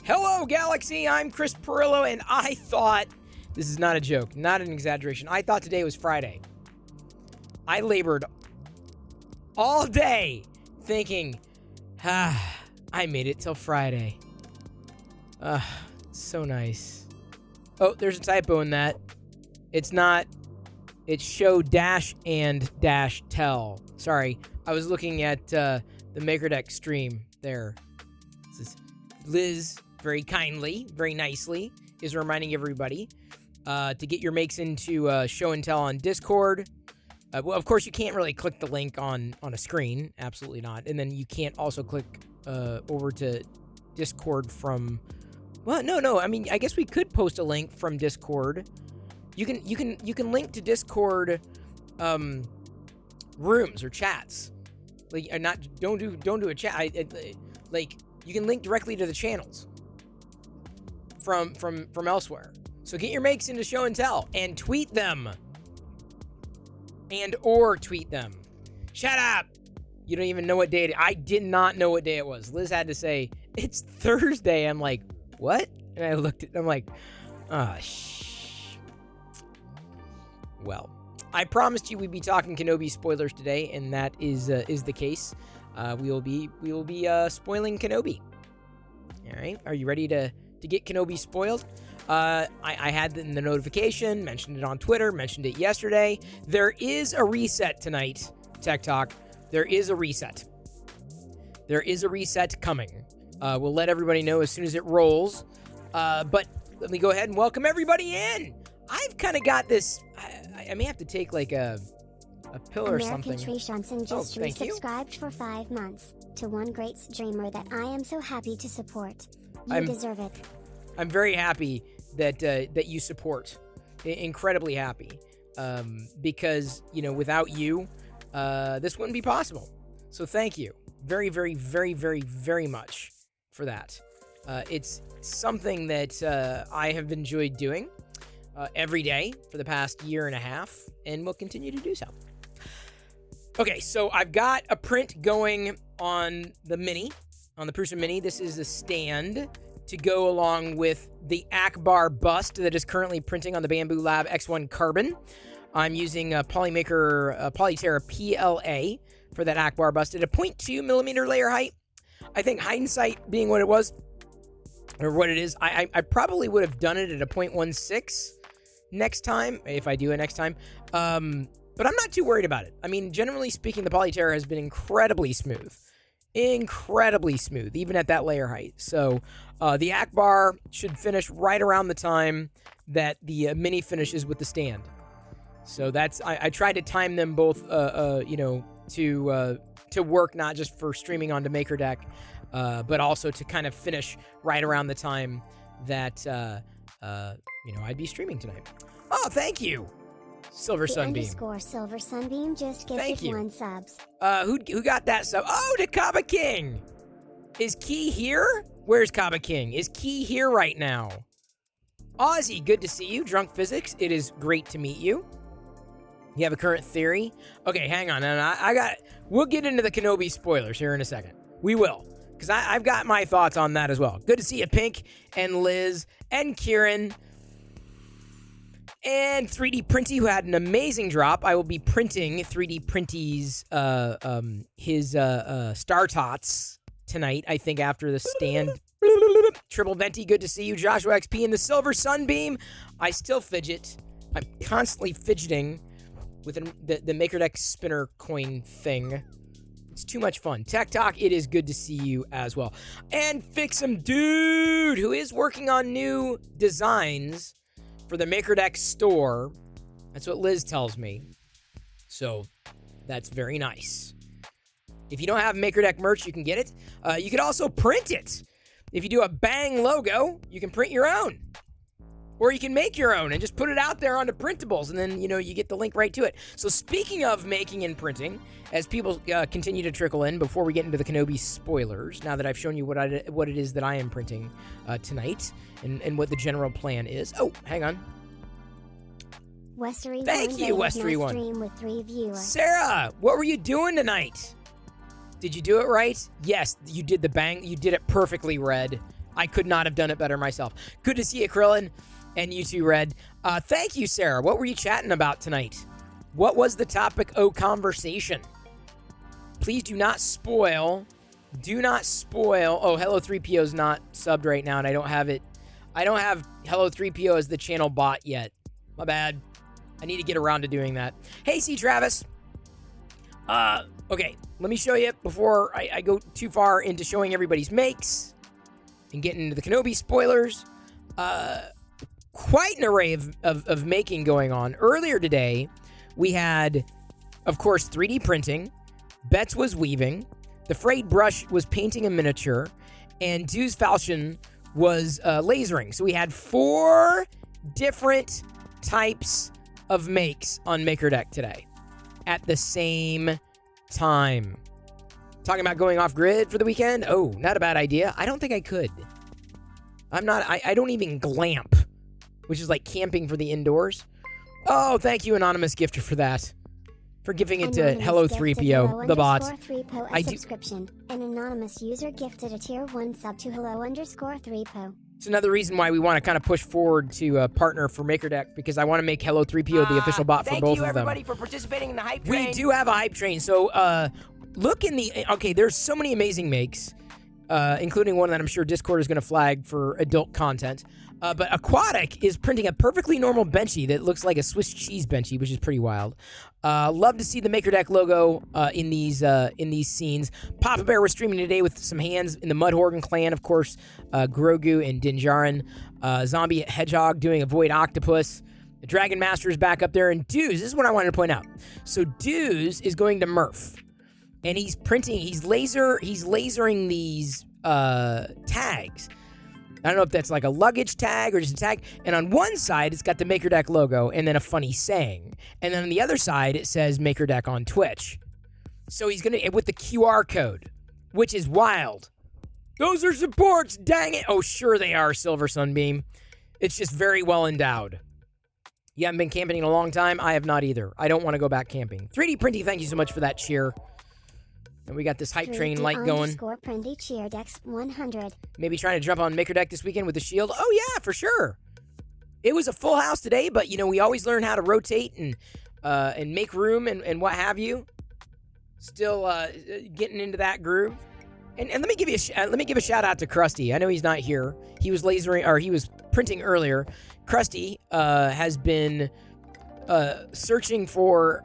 Hello, Galaxy. I'm Chris Perillo, and I thought, this is not a joke, not an exaggeration, I thought today was Friday. I labored all day thinking, I made it till Friday. So nice. Oh, there's a typo in that. It's not, it's show dash and dash tell. Sorry, I was looking at the MakerDeck stream there. This is Liz, very kindly, very nicely, is reminding everybody to get your makes into show and tell on Discord. Well, of course, you can't really click the link on a screen. Absolutely not. And then you can't also click over to Discord from... Well, no. I mean, I guess we could post a link from Discord. You can link to Discord rooms or chats. Like, don't do a chat. Like, you can link directly to the channels from elsewhere. So get your makes into show and tell and tweet them. Or tweet them. Shut up! You don't even know what day it is. I did not know what day it was. Liz had to say, it's Thursday. I'm like, what? And I looked at, I'm like, Well, I promised you we'd be talking Kenobi spoilers today, and that is the case. We will be spoiling Kenobi. All right, are you ready to get Kenobi spoiled? I had it in the notification, mentioned it on Twitter, mentioned it yesterday. There is a reset tonight, Tech Talk. There is a reset. There is a reset coming. We'll let everybody know as soon as it rolls. But let me go ahead and welcome everybody in. I've kind of got this. I may have to take like a pill or something. American Tree Johnson just resubscribed for 5 months. to one great streamer that I am so happy to support. You deserve it. I'm very happy that that you support. Incredibly happy. Because, without you, this wouldn't be possible. So thank you very, very, very, very, very much for that. It's something that I have enjoyed doing every day for the past year and a half, and will continue to do so. Okay, so I've got a print going on the Prusa Mini. This is a stand to go along with the Akbar bust that is currently printing on the Bambu Lab X1 Carbon. I'm using a Polymaker Polyterra PLA for that Akbar bust at a 0.2 millimeter layer height. I think hindsight being what it was, or what it is, I probably would have done it at a 0.16 next time, if I do it next time. But I'm not too worried about it. I mean, generally speaking, the Polyterra has been incredibly smooth, even at that layer height. So the Akbar should finish right around the time that the Mini finishes with the stand. So that's I tried to time them both, to work not just for streaming onto MakerDeck, but also to kind of finish right around the time that I'd be streaming tonight. Oh, thank you, Silver Sunbeam. Silver Sunbeam just gifted 1 subs. Who got that sub? Oh, to Kaba King. Is Key here? Where's Kaba King? Is Key here right now? Ozzy, good to see you. Drunk Physics, it is great to meet you. You have a current theory? Okay, hang on. We'll get into the Kenobi spoilers here in a second. We will, because I've got my thoughts on that as well. Good to see you, Pink, and Liz, and Kieran, and 3D Printy, who had an amazing drop. I will be printing 3D Printy's his Star Tots tonight, I think, after the stand. Triple Venti, good to see you. Joshua XP and the Silver Sunbeam. I still fidget. I'm constantly fidgeting with the MakerDeck spinner coin thing. It's too much fun. Tech Talk, it is good to see you as well. And Fix'em Dude, who is working on new designs for the MakerDeck store. That's what Liz tells me. So that's very nice. If you don't have MakerDeck merch, you can get it. You can also print it. If you do a Bang logo, you can print your own. Or you can make your own and just put it out there onto printables, and then, you get the link right to it. So speaking of making and printing, as people continue to trickle in before we get into the Kenobi spoilers, now that I've shown you what it is that I am printing tonight and what the general plan is. Oh, hang on. Westery Thank you, Westery One. Stream with 3 viewers. Sarah, what were you doing tonight? Did you do it right? Yes, you did the Bang. You did it perfectly, Red. I could not have done it better myself. Good to see you, Krillin. And you too, Red. Thank you, Sarah. What were you chatting about tonight? What was the topic of conversation? Please do not spoil. Do not spoil. Oh, Hello 3PO is not subbed right now, and I don't have it. I don't have Hello 3PO as the channel bot yet. My bad. I need to get around to doing that. Hey, C. Travis. Okay. Let me show you before I go too far into showing everybody's makes and getting into the Kenobi spoilers. Quite an array of making going on. Earlier today, we had, of course, 3D printing. Betts was weaving. The Frayed Brush was painting a miniature. And Dew's Falchion was lasering. So we had 4 different types of makes on MakerDeck today at the same time. Talking about going off grid for the weekend? Oh, not a bad idea. I don't think I could. I don't even glamp, which is like camping for the indoors. Oh, thank you, Anonymous Gifter, for that. For giving it to Hello 3PO, the bot. I do. Subscription. An anonymous user gifted a tier 1 sub to Hello_3po. It's another reason why we want to kind of push forward to partner for MakerDeck, because I want to make Hello 3PO the official bot for both of them. Thank you, everybody, for participating in the hype train. We do have a hype train. So look in the... Okay, there's so many amazing makes, including one that I'm sure Discord is going to flag for adult content. But Aquatic is printing a perfectly normal benchy that looks like a Swiss cheese benchy, which is pretty wild. Love to see the MakerDeck logo in these scenes. Papa Bear was streaming today with some hands in the Mudhorgan clan, of course. Grogu and Dinjarin. Zombie Hedgehog doing a Void Octopus. The Dragon Master is back up there. And Dews, this is what I wanted to point out. So Dews is going to Murph. and he's lasering these tags. I don't know if that's like a luggage tag or just a tag. And on one side, it's got the MakerDeck logo and then a funny saying. And then on the other side, it says MakerDeck on Twitch. So he's going to, with the QR code, which is wild. Those are supports, dang it. Oh, sure they are, Silver Sunbeam. It's just very well endowed. You haven't been camping in a long time? I have not either. I don't want to go back camping. 3D Printy, thank you so much for that cheer. And we got this hype train light going. Printy cheer Dex 100. Maybe trying to jump on MakerDeck this weekend with the shield. Oh, yeah, for sure. It was a full house today, but, you know, we always learn how to rotate and make room and what have you. Still getting into that groove. And let me give a shout out to Krusty. I know he's not here. He was printing earlier. Krusty has been searching for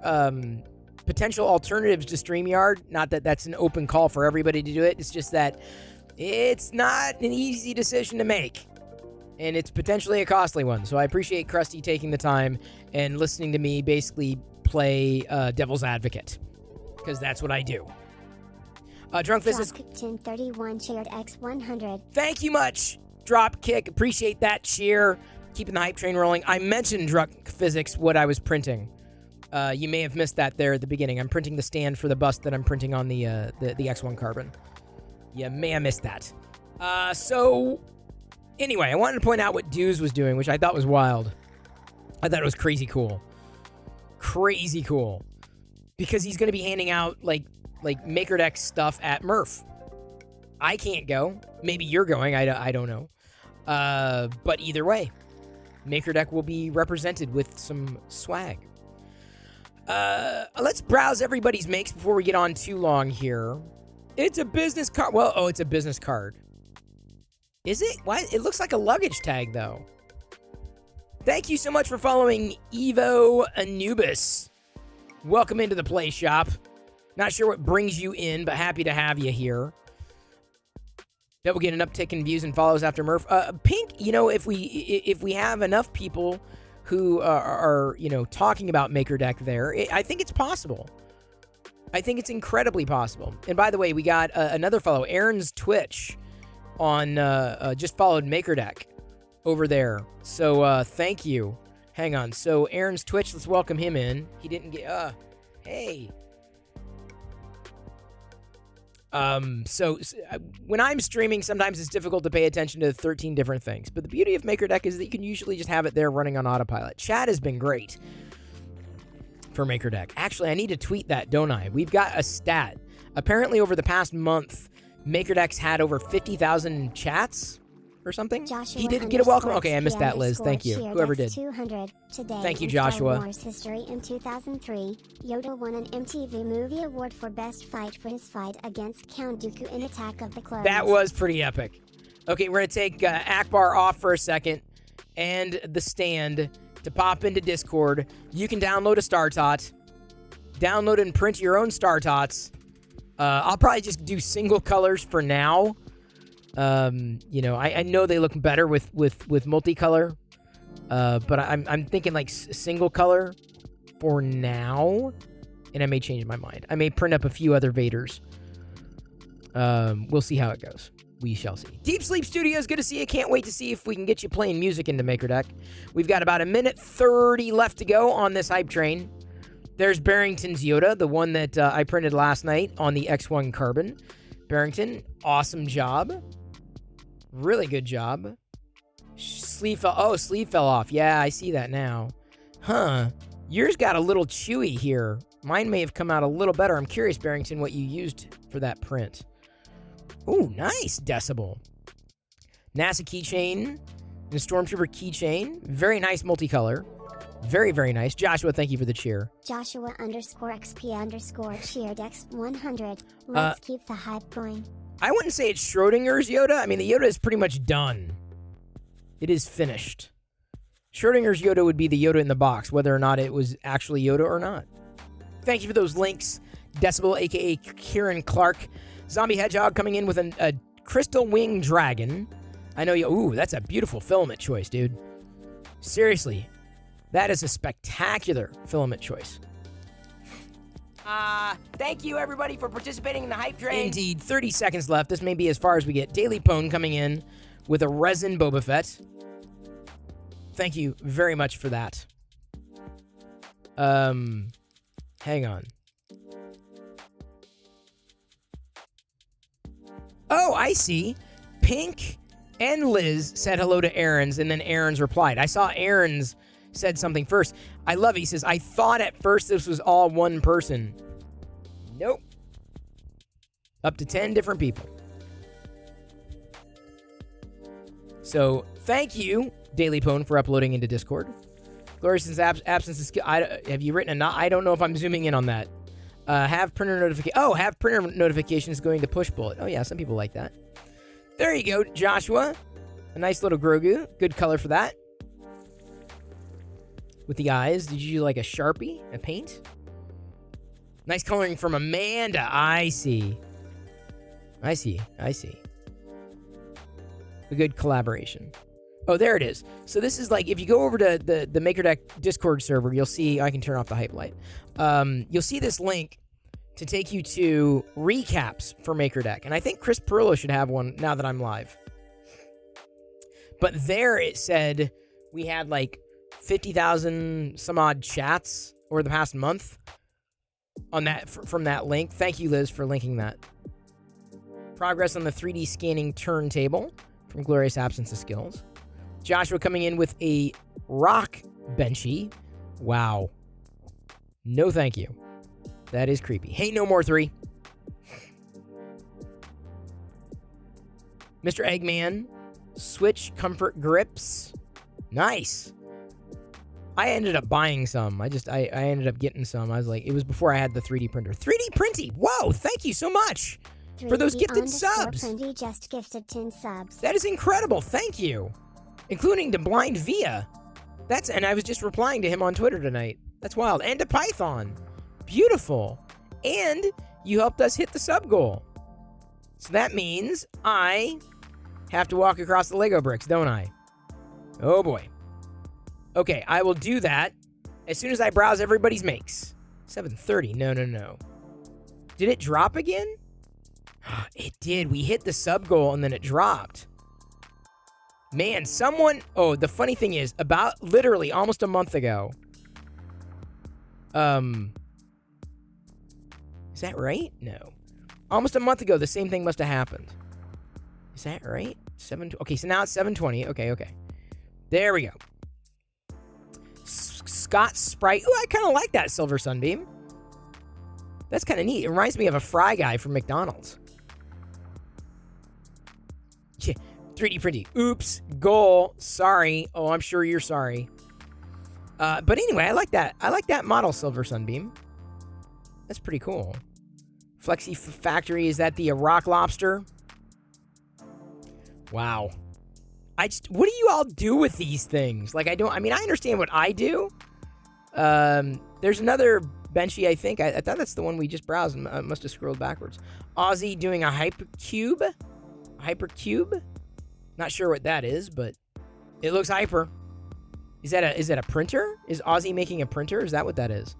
potential alternatives to StreamYard. Not that that's an open call for everybody to do it. It's just that it's not an easy decision to make. And it's potentially a costly one. So I appreciate Krusty taking the time and listening to me basically play devil's advocate. Because that's what I do. Drunk Physics. Dropkick 1031 cheered X100. Thank you much, Dropkick. Appreciate that cheer. Keeping the hype train rolling. I mentioned Drunk Physics, what I was printing. You may have missed that there at the beginning. I'm printing the stand for the bust that I'm printing on the X1 Carbon. You may have missed that. So, anyway, I wanted to point out what Dewes was doing, which I thought was wild. I thought it was crazy cool. Crazy cool. Because he's going to be handing out, like MakerDeck stuff at Murph. I can't go. Maybe you're going. I don't know. But either way, MakerDeck will be represented with some swag. Let's browse everybody's makes before we get on too long here. It's a business card. Well, it's a business card. Is it? Why? It looks like a luggage tag, though. Thank you so much for following Evo Anubis. Welcome into the play shop. Not sure what brings you in, but happy to have you here. That will get an uptick in views and follows after Murph. Pink, you know, if we have enough people who are you know, talking about MakerDeck there, I think it's possible. I think it's incredibly possible. And by the way, we got another follow. Aaron's Twitch on just followed MakerDeck over there. So thank you. Hang on. So Aaron's Twitch, let's welcome him in. He didn't get hey. So when I'm streaming, sometimes it's difficult to pay attention to 13 different things. But the beauty of MakerDeck is that you can usually just have it there running on autopilot. Chat has been great for MakerDeck. Actually, I need to tweet that, don't I? We've got a stat. Apparently, over the past month, MakerDeck's had over 50,000 chats or something. Joshua he did get a welcome. Okay, I missed that, Liz. Thank you. Whoever did. 200. Today Thank you, in Joshua. Star Wars history in 2003, Yoda won an MTV Movie Award for Best Fight for his fight against Count Dooku in Attack of the Clones. That was pretty epic. Okay, we're going to take Akbar off for a second and the stand to pop into Discord. You can download a StarTot. Download and print your own StarTots. I'll probably just do single colors for now. You know, I know they look better with multicolor, but I'm thinking like single color for now, and I may change my mind. I may print up a few other Vaders. We'll see how it goes. We shall see. Deep Sleep Studios, good to see you. Can't wait to see if we can get you playing music into MakerDeck. We've got about 1:30 left to go on this hype train. There's Barrington's Yoda, the one that I printed last night on the X1 Carbon. Barrington, awesome job. Really good job. Sleeve fell off. Yeah, I see that now. Huh. Yours got a little chewy here. Mine may have come out a little better. I'm curious, Barrington, what you used for that print. Ooh, nice, Decibel. NASA keychain and a Stormtrooper keychain. Very nice multicolor. Very, very nice. Joshua, thank you for the cheer. Joshua _XP_ cheered X100. Let's keep the hype going. I wouldn't say it's Schrodinger's Yoda. I mean, the Yoda is pretty much done. It is finished. Schrodinger's Yoda would be the Yoda in the box, whether or not it was actually Yoda or not. Thank you for those links. Decibel, a.k.a. Kieran Clark. Zombie Hedgehog coming in with a Crystal Wing Dragon. I know you... Ooh, that's a beautiful filament choice, dude. Seriously. That is a spectacular filament choice. Thank you, everybody, for participating in the hype train. Indeed. 30 seconds left. This may be as far as we get. Daily Pwn coming in with a resin Boba Fett. Thank you very much for that. Hang on. Oh, I see. Pink and Liz said hello to Aaron's, and then Aaron's replied. I saw Aaron's said something first. I love it. He says, I thought at first this was all one person. Nope. Up to 10 different people. So, thank you, Daily Pwn, for uploading into Discord. Glorious absence of skill. Have you written a not? I don't know if I'm zooming in on that. Have printer notifications going to push bullet. Oh, yeah, some people like that. There you go, Joshua. A nice little Grogu. Good color for that. With the eyes. Did you do like a Sharpie? A paint? Nice coloring from Amanda. I see. A good collaboration. Oh, there it is. So this is like, if you go over to the MakerDeck Discord server, you'll see, I can turn off the hype light. You'll see this link to take you to recaps for MakerDeck. And I think Chris Perillo should have one now that I'm live. But there it said we had like 50,000 some odd chats over the past month on that from that link. Thank you, Liz, for linking that. Progress on the 3D scanning turntable from Glorious Absence of Skills. Joshua coming in with a rock benchy. Wow. No thank you. That is creepy. Hey, no more 3. Mr. Eggman. Switch comfort grips. Nice. I ended up buying some. I ended up getting some. I was like, it was before I had the 3D printer. 3D Printy. Whoa, thank you so much for those gifted subs. Printy just gifted 10 subs. That is incredible. Thank you. Including to Blind Via. And I was just replying to him on Twitter tonight. That's wild. And to Python. Beautiful. And you helped us hit the sub goal. So that means I have to walk across the Lego bricks, don't I? Oh boy. Okay, I will do that as soon as I browse everybody's makes. 7:30. No. Did it drop again? It did. We hit the sub goal and then it dropped. Man, someone... Oh, the funny thing is, about literally almost a month ago... Is that right? No. Almost a month ago, the same thing must have happened. Is that right? Okay, so now it's 7:20. Okay. There we go. Scott Sprite. Ooh, I kind of like that Silver Sunbeam. That's kind of neat. It reminds me of a Fry Guy from McDonald's. Yeah, 3D printing. Oops. Goal. Sorry. Oh, I'm sure you're sorry. But anyway, I like that. I like that model Silver Sunbeam. That's pretty cool. Flexi Factory. Is that the Rock Lobster? Wow. What do you all do with these things? Like, I understand what I do. There's another benchy, I think. I thought that's the one we just browsed. I must have scrolled backwards. Aussie doing a hypercube. Not sure what that is, but it looks hyper. Is that a printer? Is Aussie making a printer? Is that what that is?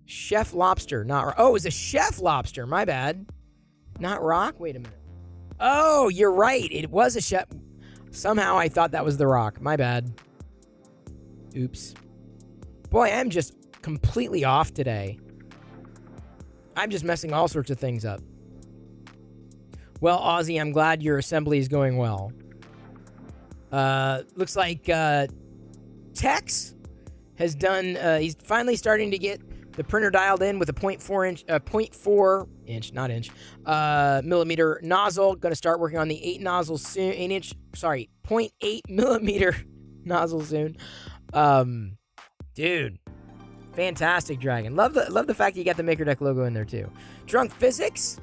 Chef Lobster, not... Oh, it's a Chef Lobster. My bad. Not Rock? Wait a minute. Oh, you're right. It was a Chef... Somehow I thought that was the Rock. My bad. Oops. Boy, I'm just completely off today. I'm just messing all sorts of things up. Well, Aussie, I'm glad your assembly is going well. Looks like Tex has done... he's finally starting to get the printer dialed in with a 0.4 millimeter nozzle. Going to start working on the 8 nozzle soon. 0.8 millimeter nozzle soon. Dude, fantastic, Dragon. Love the fact that you got the MakerDeck logo in there too. Drunk Physics.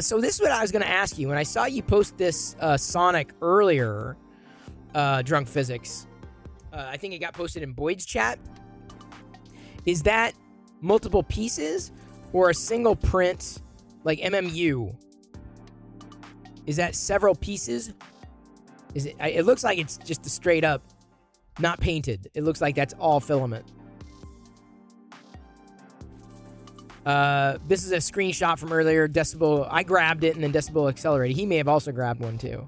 So this is what I was going to ask you when I saw you post this Sonic earlier. Drunk Physics. I think it got posted in Boyd's chat. Is that multiple pieces or a single print, like MMU? Is that several pieces? Is it? It looks like it's just a straight up, not painted. It looks like that's all filament. This is a screenshot from earlier. Decibel, I grabbed it and then Decibel accelerated. He may have also grabbed one too.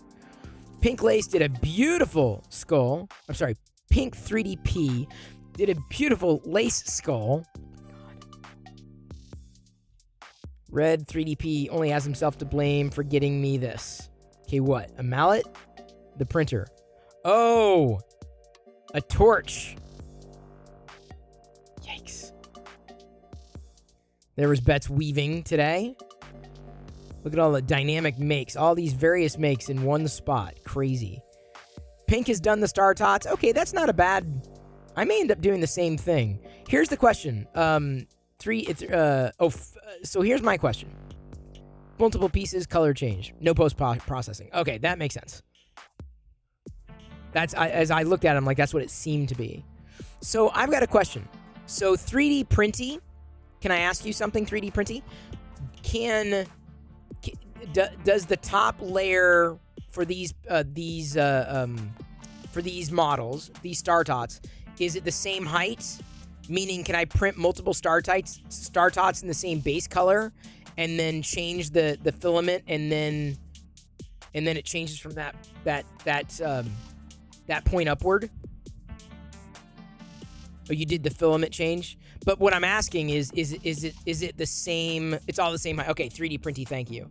Pink Lace did a beautiful skull. I'm sorry, Pink 3DP did a beautiful lace skull. Red 3DP only has himself to blame for getting me this. Okay, what? A mallet? The printer. Oh! A torch. Yikes. There was Bet's weaving today. Look at all the dynamic makes. All these various makes in one spot. Crazy. Pink has done the Star Tots. Okay, that's not a bad... I may end up doing the same thing. Here's the question. So here's my question. Multiple pieces, color change. No post-processing. Okay, that makes sense. As I looked at it, I'm like, that's what it seemed to be. So I've got a question. So 3D Printy, can I ask you something, 3D Printy? Does the top layer for these models, these Star Tots, is it the same height? Meaning, can I print multiple Star Tots in the same base color, and then change the filament, and then it changes from that point upward? Oh, you did the filament change, but what I'm asking is it the same? It's all the same height. Okay, 3D Printy, thank you.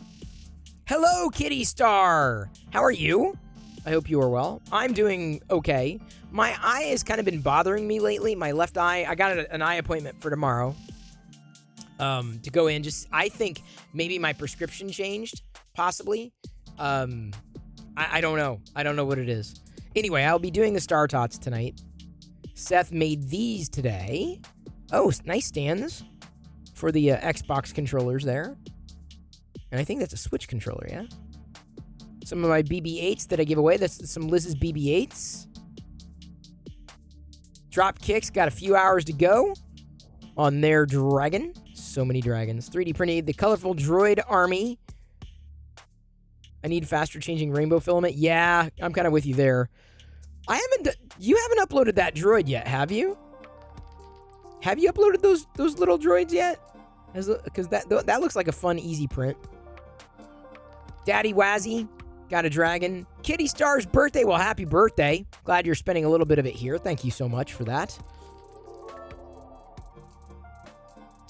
Hello, Kitty Star. How are you? I hope you are well. I'm doing okay. My eye has kind of been bothering me lately. My left eye. I got an eye appointment for tomorrow. To go in. I think maybe my prescription changed, possibly. I don't know. I don't know what it is. Anyway, I'll be doing the Star Tots tonight. Seth made these today. Oh, nice stands for the Xbox controllers there. And I think that's a Switch controller, yeah? Some of my BB-8s that I give away. That's some Liz's BB-8s. Drop Kicks got a few hours to go on their dragon. So many dragons. 3D printed the colorful droid army. I need faster changing rainbow filament. Yeah, I'm kind of with you there. You haven't uploaded that droid yet, have you? Have you uploaded those little droids yet? Because that looks like a fun, easy print. Daddy Wazzy got a dragon. Kitty Star's birthday. Well, happy birthday. Glad you're spending a little bit of it here. Thank you so much for that.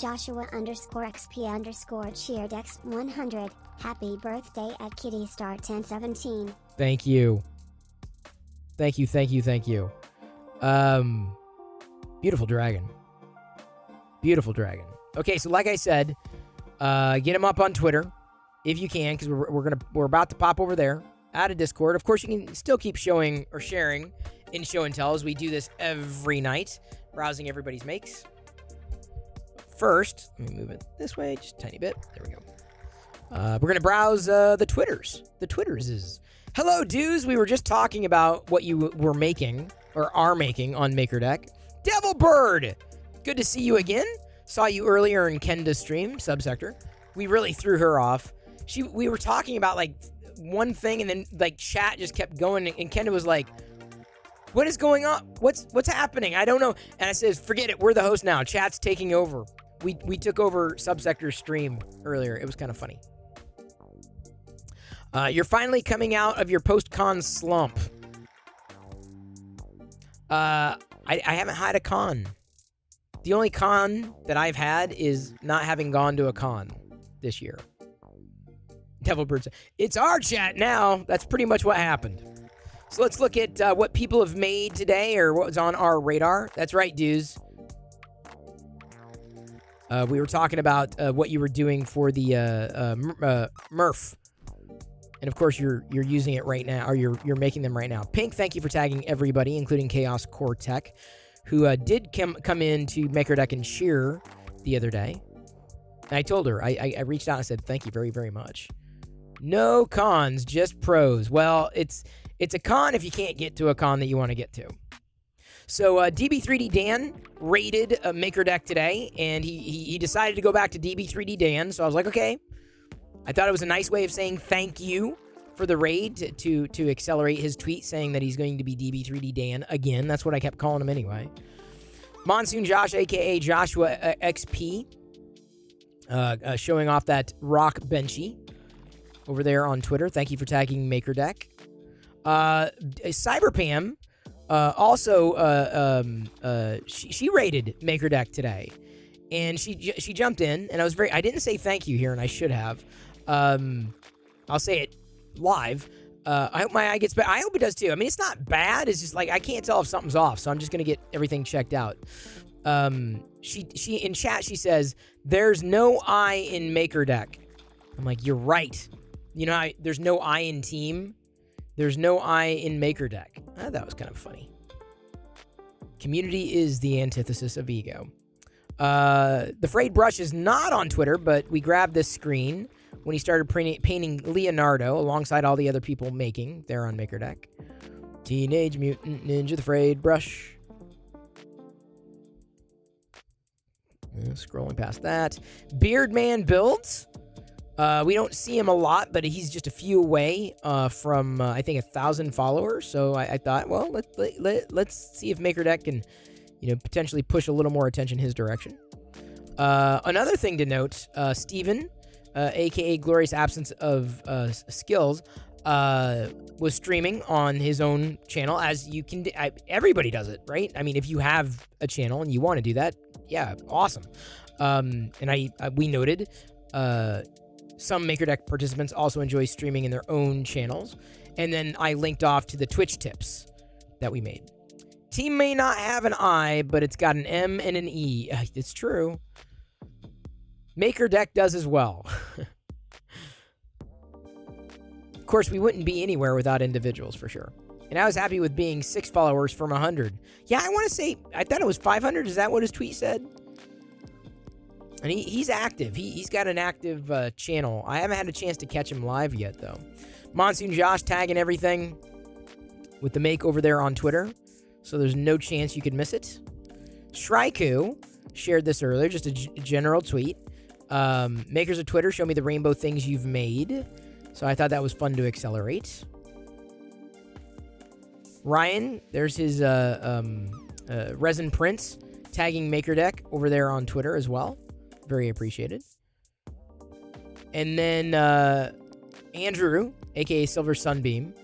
Joshua_XP_ cheered X100. Happy birthday at Kitty Star 1017. Thank you. Thank you. Beautiful dragon. Beautiful dragon. Okay, so like I said, get him up on Twitter if you can, because we're about to pop over there. Add a Discord. Of course, you can still keep showing or sharing in Show and Tell, as we do this every night, browsing everybody's makes. First, let me move it this way just a tiny bit. There we go. We're going to browse the Twitters. The Twitters is... Hello, dudes. We were just talking about what you were making, or are making, on MakerDeck. Devil Bird! Good to see you again. Saw you earlier in Kenda's stream, Subsector. We really threw her off. We were talking about, like, one thing, and then, like, chat just kept going, and Kenda was like, what is going on? What's happening? I don't know. And I said, forget it. We're the host now. Chat's taking over. We took over Subsector's stream earlier. It was kind of funny. You're finally coming out of your post-con slump. I haven't had a con. The only con that I've had is not having gone to a con this year. Devilbird said, it's our chat now. That's pretty much what happened. So let's look at what people have made today, or what was on our radar. That's right, dudes. We were talking about what you were doing for the Murph. And of course, you're using it right now, or you're making them right now. Pink, thank you for tagging everybody, including Chaos Core Tech, who did come in to MakerDeck and cheer the other day. And I told her, I reached out and said, thank you very, very much. No cons, just pros. Well, it's a con if you can't get to a con that you want to get to. So DB3D Dan raided MakerDeck today, and he decided to go back to DB3D Dan. So I was like, okay. I thought it was a nice way of saying thank you for the raid to accelerate his tweet saying that he's going to be DB3D Dan again. That's what I kept calling him anyway. Monsoon Josh, a.k.a. Joshua XP. showing off that rock benchy over there on Twitter. Thank you for tagging MakerDeck. Cyberpam also she rated MakerDeck today, and she jumped in, and I didn't say thank you here, and I should have. I'll say it live. I hope my eye gets better. I hope it does too. I mean, it's not bad. It's just like I can't tell if something's off, so I'm just gonna get everything checked out. She in chat she says there's no I in MakerDeck. I'm like, you're right. You know, there's no I in Team. There's no I in MakerDeck. That was kind of funny. Community is the antithesis of ego. The Frayed Brush is not on Twitter, but we grabbed this screen when he started painting Leonardo alongside all the other people making there on MakerDeck. Teenage Mutant Ninja the Frayed Brush. Scrolling past that. Beardman Builds. We don't see him a lot, but he's just a few away from, I think, 1,000 followers. So I thought, well, let's see if MakerDeck can, potentially push a little more attention his direction. Another thing to note, Steven, a.k.a. Glorious Absence of Skills, was streaming on his own channel, as you can. Everybody does it, right? I mean, if you have a channel and you want to do that, yeah, awesome. And we noted some MakerDeck participants also enjoy streaming in their own channels. And then I linked off to the Twitch tips that we made. Team may not have an I, but it's got an M and an E. It's true. MakerDeck does as well. Of course, we wouldn't be anywhere without individuals, for sure. And I was happy with being 6 followers from 100. Yeah, I want to say, I thought it was 500. Is that what his tweet said? And he's active. He's got an active channel. I haven't had a chance to catch him live yet, though. Monsoon Josh tagging everything with the make over there on Twitter, so there's no chance you could miss it. Shraiku shared this earlier, just a general tweet. Makers of Twitter, show me the rainbow things you've made. So I thought that was fun to accelerate. Ryan, there's his resin prints, tagging MakerDeck over there on Twitter as well. Very appreciated. And then Andrew, aka Silver Sunbeam,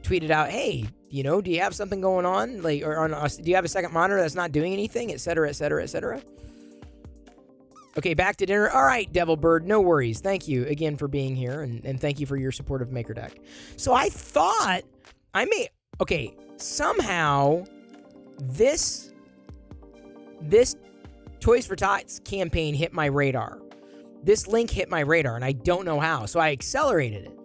tweeted out, "Hey, do you have something going on? Do you have a second monitor that's not doing anything, etc., etc., etc.?" Okay, back to dinner. All right, Devil Bird, no worries. Thank you again for being here, and thank you for your support of MakerDeck. So I thought somehow this Toys for Tots campaign hit my radar. This link hit my radar, and I don't know how. So I accelerated it.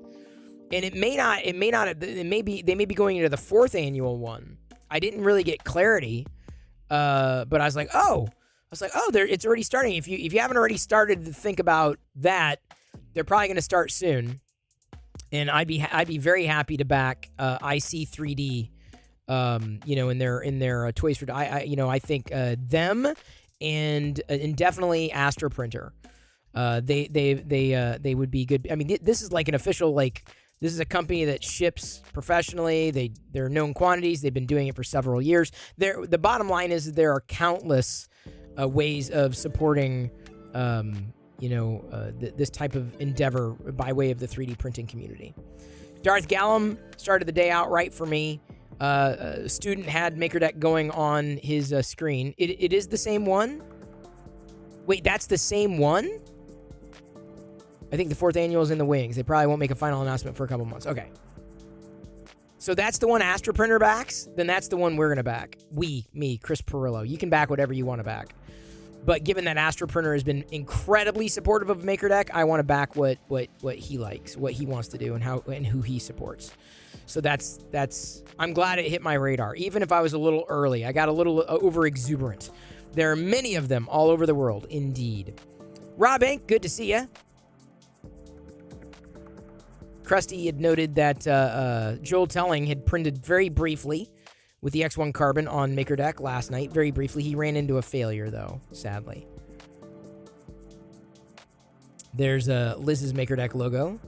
And they may be going into the 4th annual one. I didn't really get clarity. But I was like, it's already starting. If you haven't already started to think about that, they're probably going to start soon. And I'd be very happy to back IC3D, in their Toys for I think them and definitely Astro Printer. They would be good. I mean, this is like an official, this is a company that ships professionally. They're known quantities. They've been doing it for several years. The bottom line is there are countless ways of supporting, this type of endeavor by way of the 3D printing community. Darth Gallum started the day out right for me. A student had MakerDeck going on his screen. It is the same one? Wait, that's the same one? I think the 4th annual is in the wings. They probably won't make a final announcement for a couple months. Okay. So that's the one Astro Printer backs? Then that's the one we're going to back. Me, Chris Perillo. You can back whatever you want to back. But given that Astro Printer has been incredibly supportive of MakerDeck, I want to back what he likes, what he wants to do, and who he supports. So that's I'm glad it hit my radar. Even if I was a little early, I got a little over exuberant. There are many of them all over the world, indeed. Rob Inc., good to see you. Krusty had noted that Joel Telling had printed very briefly with the X1 Carbon on MakerDeck last night. Very briefly. He ran into a failure, though, sadly. There's Liz's MakerDeck logo.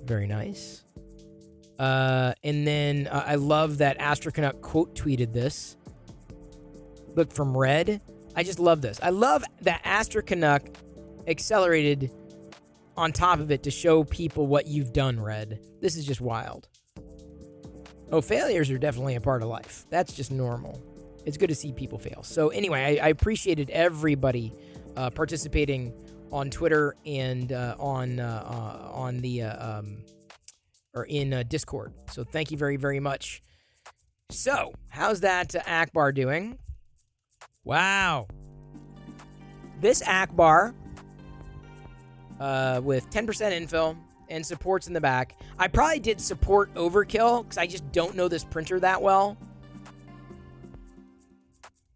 Very nice. And then I love that Astrocanuck quote tweeted this. Look, from red I just love this. I love that Aster Canuck accelerated on top of it to show people what you've done, Red. This is just wild. Oh, failures are definitely a part of life. That's just normal. It's good to see people fail. So anyway, I appreciated everybody participating on Twitter and on the or in Discord. So thank you very, very much. So how's that Akbar doing? Wow. This Akbar with 10% infill and supports in the back. I probably did support overkill because I just don't know this printer that well.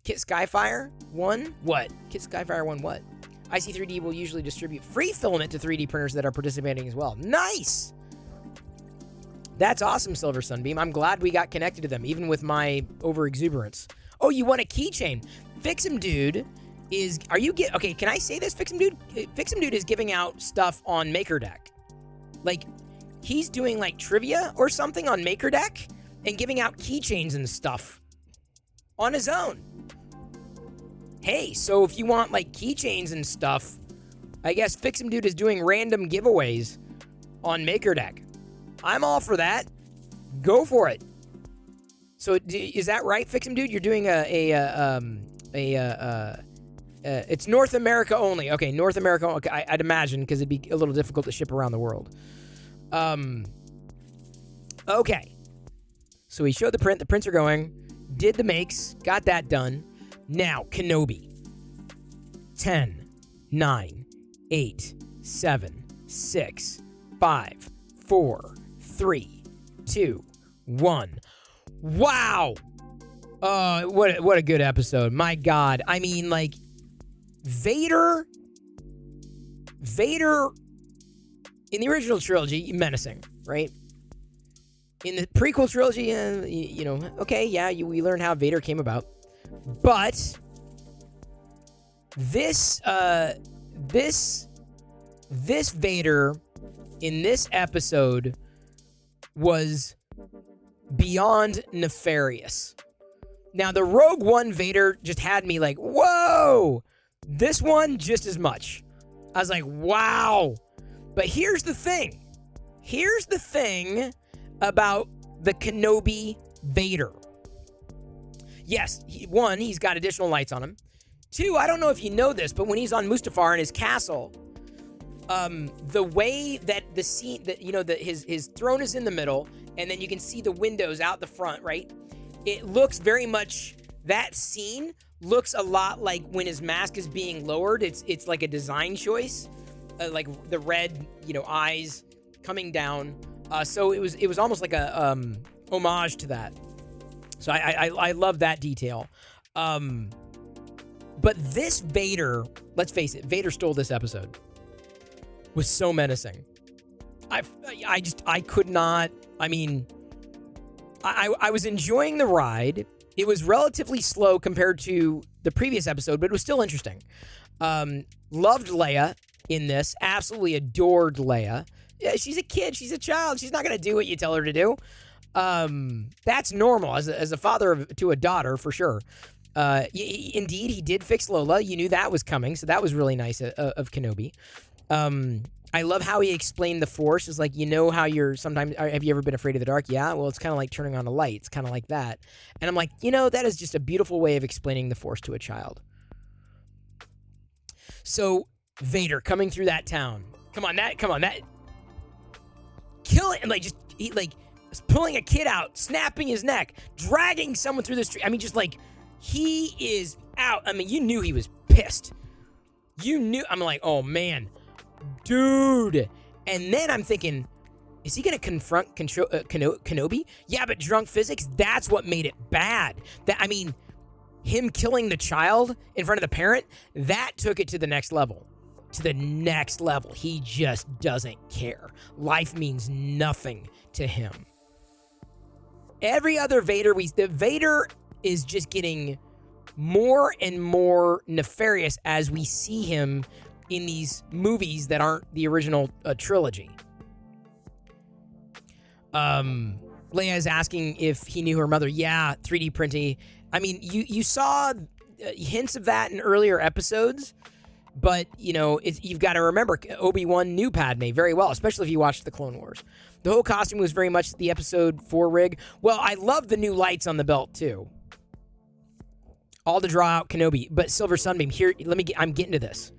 Kit Skyfire 1? What? Kit Skyfire 1 what? IC3D will usually distribute free filament to 3D printers that are participating as well. Nice! That's awesome, Silver Sunbeam. I'm glad we got connected to them, even with my over-exuberance. Oh, you want a keychain? Fix'em Dude is... Are you get... Okay, can I say this, Fix'em Dude? Fix'em Dude is giving out stuff on MakerDeck. Like, he's doing, like, trivia or something on MakerDeck and giving out keychains and stuff on his own. Hey, so if you want, like, keychains and stuff, I guess Fix'em Dude is doing random giveaways on MakerDeck. I'm all for that. Go for it. So, is that right, Fix'em Dude? You're doing it's North America only. Okay, North America. Okay, I'd imagine because it'd be a little difficult to ship around the world. Okay. So we showed the print. The prints are going. Did the makes. Got that done. Now, Kenobi. 10, 9, 8, 7, 6, 5, 4, 3, 2, 1. Wow! What a good episode. My God. I mean, like, Vader in the original trilogy, menacing, right? In the prequel trilogy, you know, okay, yeah, we learn how Vader came about. But this Vader in this episode was beyond nefarious. Now, the Rogue One Vader just had me like, whoa! This one, just as much. I was like, wow. But here's the thing. Here's the thing about the Kenobi Vader. Yes, one, he's got additional lights on him. Two, I don't know if you know this, but when he's on Mustafar in his castle, the way that the scene, that you know, that his throne is in the middle, and then you can see the windows out the front, right? It looks very much, that scene looks a lot like when his mask is being lowered. It's like a design choice, like the red, you know, eyes coming down. So it was almost like a homage to that. So I love that detail. But this Vader, let's face it, Vader stole this episode. Was so menacing. I could not. I mean, I was enjoying the ride. It was relatively slow compared to the previous episode, but it was still interesting. Loved Leia in this. Absolutely adored Leia. Yeah, she's a kid. She's a child. She's not going to do what you tell her to do. That's normal as a father to a daughter, for sure. Indeed, he did fix Lola. You knew that was coming, so that was really nice of Kenobi. I love how he explained the Force. It's like, you know how you're sometimes... Have you ever been afraid of the dark? Yeah, well, it's kind of like turning on a light. It's kind of like that. And I'm like, you know, that is just a beautiful way of explaining the Force to a child. So, Vader coming through that town. Come on, that... Kill it! And like, just... He, like, pulling a kid out, snapping his neck, dragging someone through the street. I mean, just like... He is out. I mean, you knew he was pissed. You knew... I'm like, oh, man... Dude. And then I'm thinking, is he going to confront Kenobi? Yeah, but drunk physics, that's what made it bad. I mean, him killing the child in front of the parent, that took it to the next level. To the next level. He just doesn't care. Life means nothing to him. Every other Vader, the Vader is just getting more and more nefarious as we see him in these movies that aren't the original trilogy. Leia is asking if he knew her mother. Yeah, 3D printing. I mean, you saw hints of that in earlier episodes, but, you know, you've got to remember, Obi-Wan knew Padme very well, especially if you watched the Clone Wars. The whole costume was very much the episode 4 rig. Well, I love the new lights on the belt, too. All to draw out Kenobi, but Silver Sunbeam, here, I'm getting to this.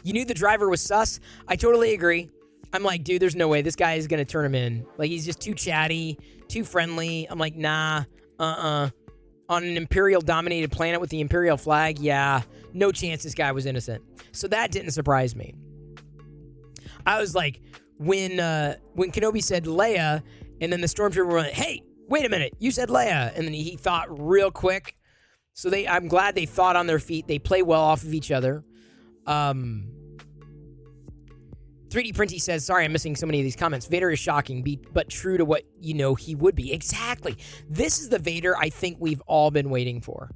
You knew the driver was sus? I totally agree. I'm like, dude, there's no way this guy is going to turn him in. Like, he's just too chatty, too friendly. I'm like, nah, On an Imperial-dominated planet with the Imperial flag, yeah, no chance this guy was innocent. So that didn't surprise me. I was like, when Kenobi said Leia, and then the Stormtrooper went, hey, wait a minute, you said Leia. And then he thought real quick. So I'm glad they thought on their feet. They play well off of each other. 3D Printy says, sorry, I'm missing so many of these comments. Vader is shocking, but true to what you know he would be. Exactly. This is the Vader I think we've all been waiting for.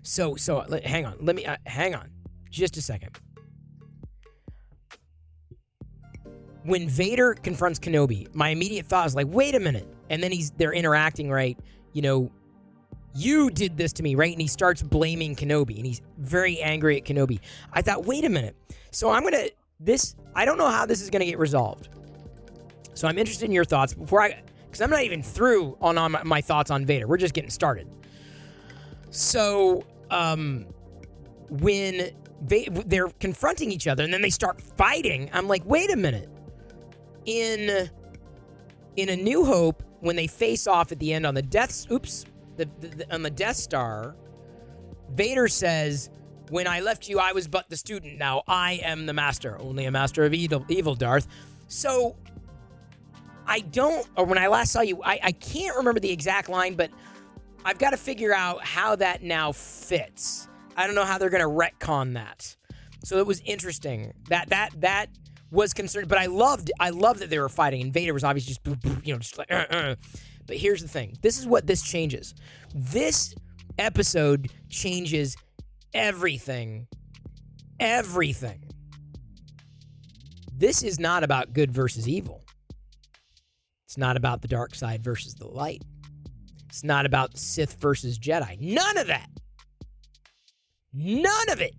So hang on. Let me hang on just a second. When Vader confronts Kenobi, my immediate thought was like, wait a minute. And then they're interacting, right? You know, you did this to me, right? And he starts blaming Kenobi, and he's very angry at Kenobi. I thought, wait a minute. So I don't know how this is going to get resolved. So I'm interested in your thoughts because I'm not even through on my thoughts on Vader. We're just getting started. So, when they're confronting each other and then they start fighting, I'm like, wait a minute. In A New Hope, when they face off at the end on the on the Death Star, Vader says, when I left you, I was but the student. Now I am the master, only a master of evil, Darth. So when I last saw you, I can't remember the exact line, but I've got to figure out how that now fits. I don't know how they're going to retcon that. So it was interesting. That was concerned, but I loved that they were fighting, and Vader was obviously just like, But here's the thing. This is what this changes. This episode changes everything. Everything. This is not about good versus evil. It's not about the dark side versus the light. It's not about Sith versus Jedi. None of that. None of it.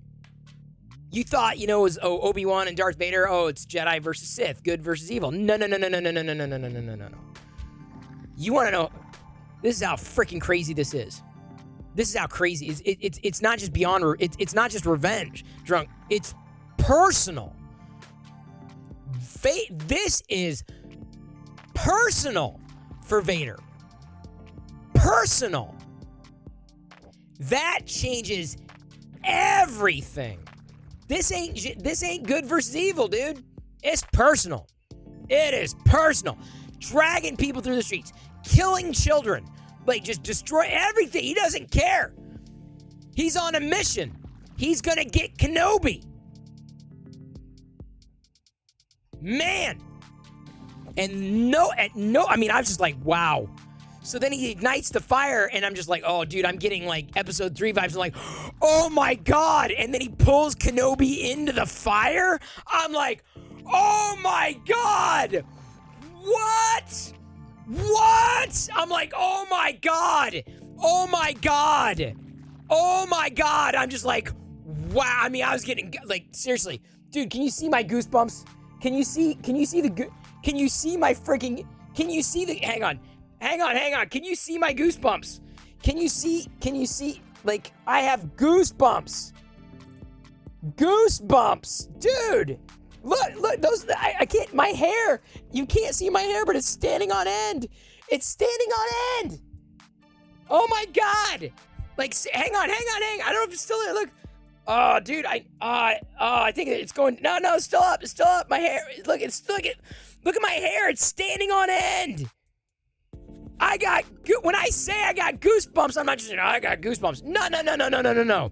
You thought, it was Obi-Wan and Darth Vader. Oh, it's Jedi versus Sith, good versus evil. No. You want to know? This is how freaking crazy this is. This is how crazy it's not just beyond. It's not just revenge, drunk. It's personal. This is personal for Vader. Personal. That changes everything. This ain't good versus evil, dude. It's personal. It is personal. Dragging people through the streets, killing children, like just destroy everything. He doesn't care. He's on a mission. He's gonna get Kenobi. Man. And no, I mean, I was just like, wow. So then he ignites the fire, and I'm just like, oh, dude, I'm getting like episode 3 vibes. I'm like, oh my God. And then he pulls Kenobi into the fire. I'm like, oh my God. What? I'm like, oh my God. Oh my God. Oh my God. I'm just like, wow. I mean, I was getting like, seriously, dude, can you see my goosebumps? Can you see my freaking, hang on. Can you see my goosebumps? Can you see, like, I have goosebumps. Goosebumps, dude. Look, those, I can't, my hair, you can't see my hair, but it's standing on end. It's standing on end. Oh my God. Like, hang on. I don't know if it's still there. Look. Oh, dude, I think it's going, no, it's still up. My hair, look at my hair. It's standing on end. When I say I got goosebumps, I'm not just saying, I got goosebumps. No.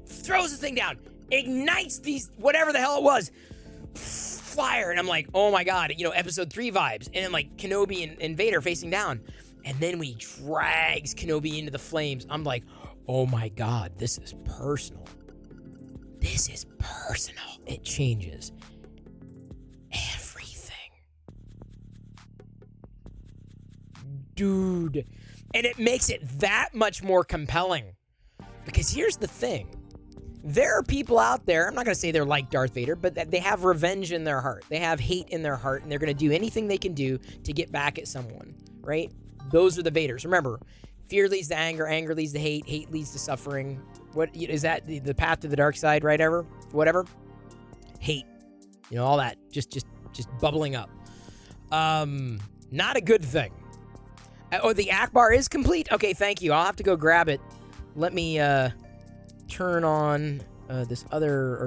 Throws the thing down, ignites these, whatever the hell it was, fire, and I'm like, oh my God, episode 3 vibes, and then like Kenobi and Vader facing down, and then when he drags Kenobi into the flames, I'm like, oh my God, this is personal. It changes everything. Dude. And it makes it that much more compelling. Because here's the thing. There are people out there, I'm not going to say they're like Darth Vader, but that they have revenge in their heart. They have hate in their heart, and they're going to do anything they can do to get back at someone, right? Those are the Vaders. Remember, fear leads to anger, anger leads to hate, hate leads to suffering. What is that? The path to the dark side, right? Whatever. Hate. You know, all that. Just bubbling up. Not a good thing. Oh, the Akbar is complete? Okay, thank you. I'll have to go grab it. Let me, turn on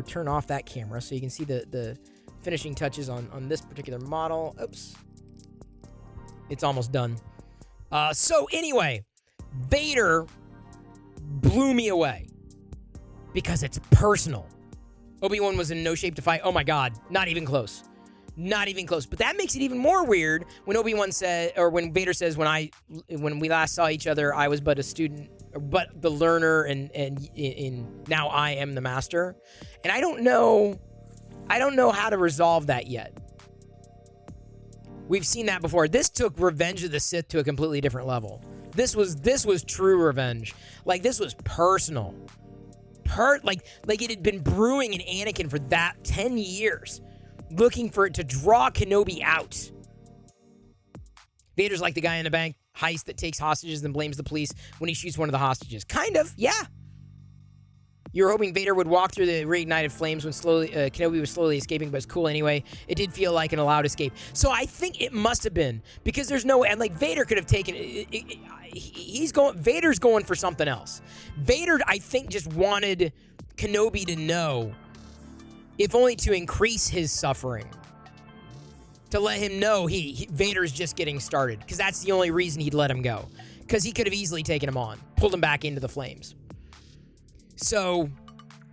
turn off that camera so you can see the finishing touches on this particular model. Oops. It's almost done. So anyway, Vader blew me away because it's personal. Obi-Wan was in no shape to fight. Oh my God, not even close. Not even close. But that makes it even more weird when Obi-Wan said, or when Vader says, when we last saw each other, I was but a student, but the learner, and now I am the master. And I don't know how to resolve that yet. We've seen that before. This took Revenge of the Sith to a completely different level. This was true revenge. Like, this was personal. Like it had been brewing in Anakin for that 10 years, looking for it to draw Kenobi out. Vader's like the guy in the bank heist that takes hostages and blames the police when he shoots one of the hostages. Kind of, yeah. You were hoping Vader would walk through the reignited flames when Kenobi was slowly escaping, but it's cool anyway. It did feel like an allowed escape. So I think it must have been, because there's no, and like Vader could have taken it. Vader's going for something else. Vader, I think, just wanted Kenobi to know, if only to increase his suffering, to let him know Vader's just getting started, because that's the only reason he'd let him go, because he could have easily taken him on, pulled him back into the flames. So,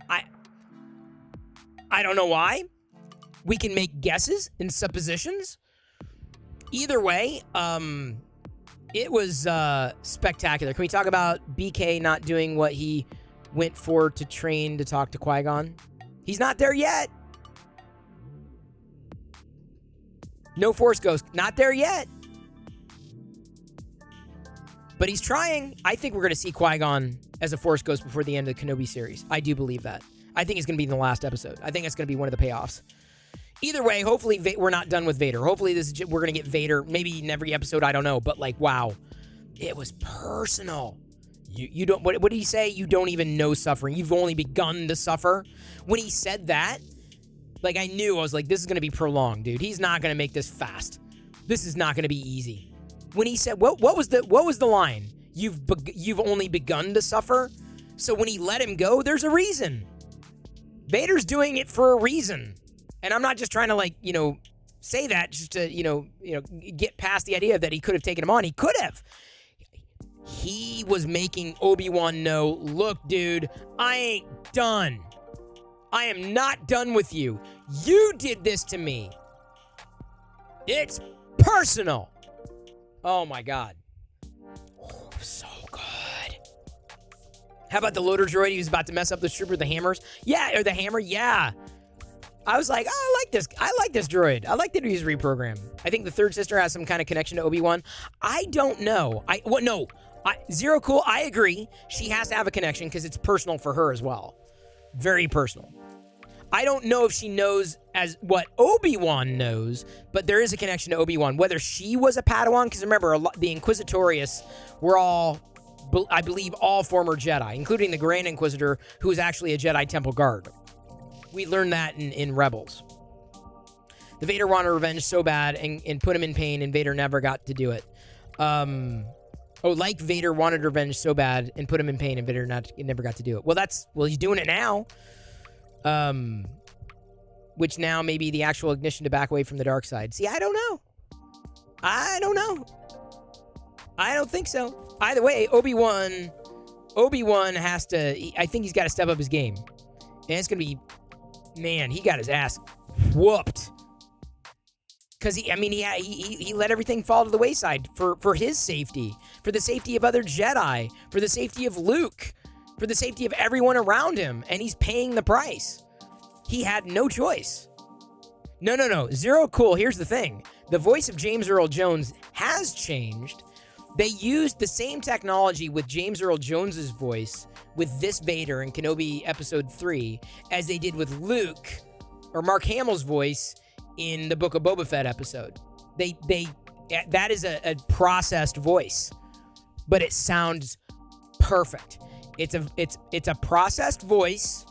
I don't know why. We can make guesses and suppositions. Either way, it was spectacular. Can we talk about BK not doing what he went for to train to talk to Qui-Gon? He's not there yet. No Force Ghost. Not there yet. But he's trying. I think we're going to see Qui-Gon as a Force Ghost before the end of the Kenobi series. I do believe that. I think it's going to be in the last episode. I think that's going to be one of the payoffs. Either way, hopefully we're not done with Vader. Hopefully we're going to get Vader maybe in every episode. I don't know. But like, wow. It was personal. You don't, what did he say? You don't even know suffering. You've only begun to suffer. When he said that, like, I was like, this is going to be prolonged, dude. He's not going to make this fast. This is not going to be easy. When he said, what was the line? You've only begun to suffer. So when he let him go, there's a reason. Vader's doing it for a reason. And I'm not just trying to say that just to, get past the idea that he could have taken him on. He could have. He was making Obi-Wan know, look, dude, I ain't done. I am not done with you. You did this to me. It's personal. Oh my God. Oh, so good. How about the loader droid? He was about to mess up the trooper with the hammers. Yeah, or the hammer. Yeah. I was like, oh, I like this. I like this droid. I like that he's reprogrammed. I think the third sister has some kind of connection to Obi-Wan. I don't know. Zero Cool, I agree. She has to have a connection because it's personal for her as well. Very personal. I don't know if she knows as what Obi-Wan knows, but there is a connection to Obi-Wan. Whether she was a Padawan, because remember, the Inquisitorius were all, I believe, all former Jedi, including the Grand Inquisitor, who was actually a Jedi Temple Guard. We learned that in Rebels. The Vader wanted revenge so bad and put him in pain, and Vader never got to do it. Like Vader wanted revenge so bad and put him in pain, and Vader never got to do it. Well, he's doing it now. Which now may be the actual ignition to back away from the dark side. See, I don't know. I don't think so. Either way, Obi-Wan has to, I think he's got to step up his game. And it's going to be, man, he got his ass whooped. Because he let everything fall to the wayside for his safety, for the safety of other Jedi, for the safety of Luke, for the safety of everyone around him, and he's paying the price. He had no choice. No. Zero Cool, here's the thing. The voice of James Earl Jones has changed, They used the same technology with James Earl Jones's voice with this Vader in Kenobi Episode 3 as they did with Luke or Mark Hamill's voice in the Book of Boba Fett episode. That is a processed voice, but it sounds perfect. It's a processed voice,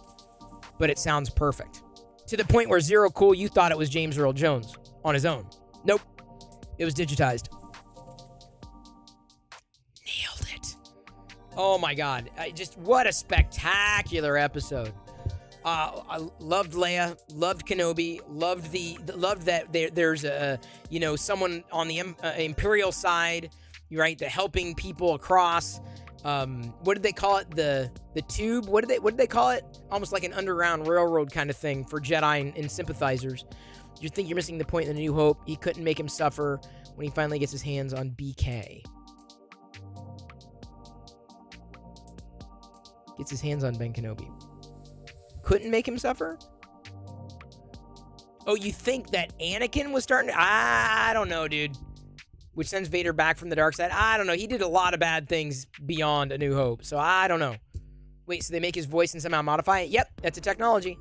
but it sounds perfect. To the point where Zero Cool, you thought it was James Earl Jones on his own. Nope. It was digitized. Nailed it. Oh my God. What a spectacular episode. I loved Leia, loved Kenobi, loved that there's someone on the Imperial side, right? The helping people across. What did they call it? The tube? What did they call it? Almost like an underground railroad kind of thing for Jedi and sympathizers. You think you're missing the point in A New Hope. He couldn't make him suffer when he finally gets his hands on BK. Gets his hands on Ben Kenobi. Couldn't make him suffer? Oh, you think that Anakin was starting to... I don't know, dude. Which sends Vader back from the dark side. I don't know. He did a lot of bad things beyond A New Hope, so I don't know. Wait, so they make his voice and somehow modify it? Yep, that's a technology.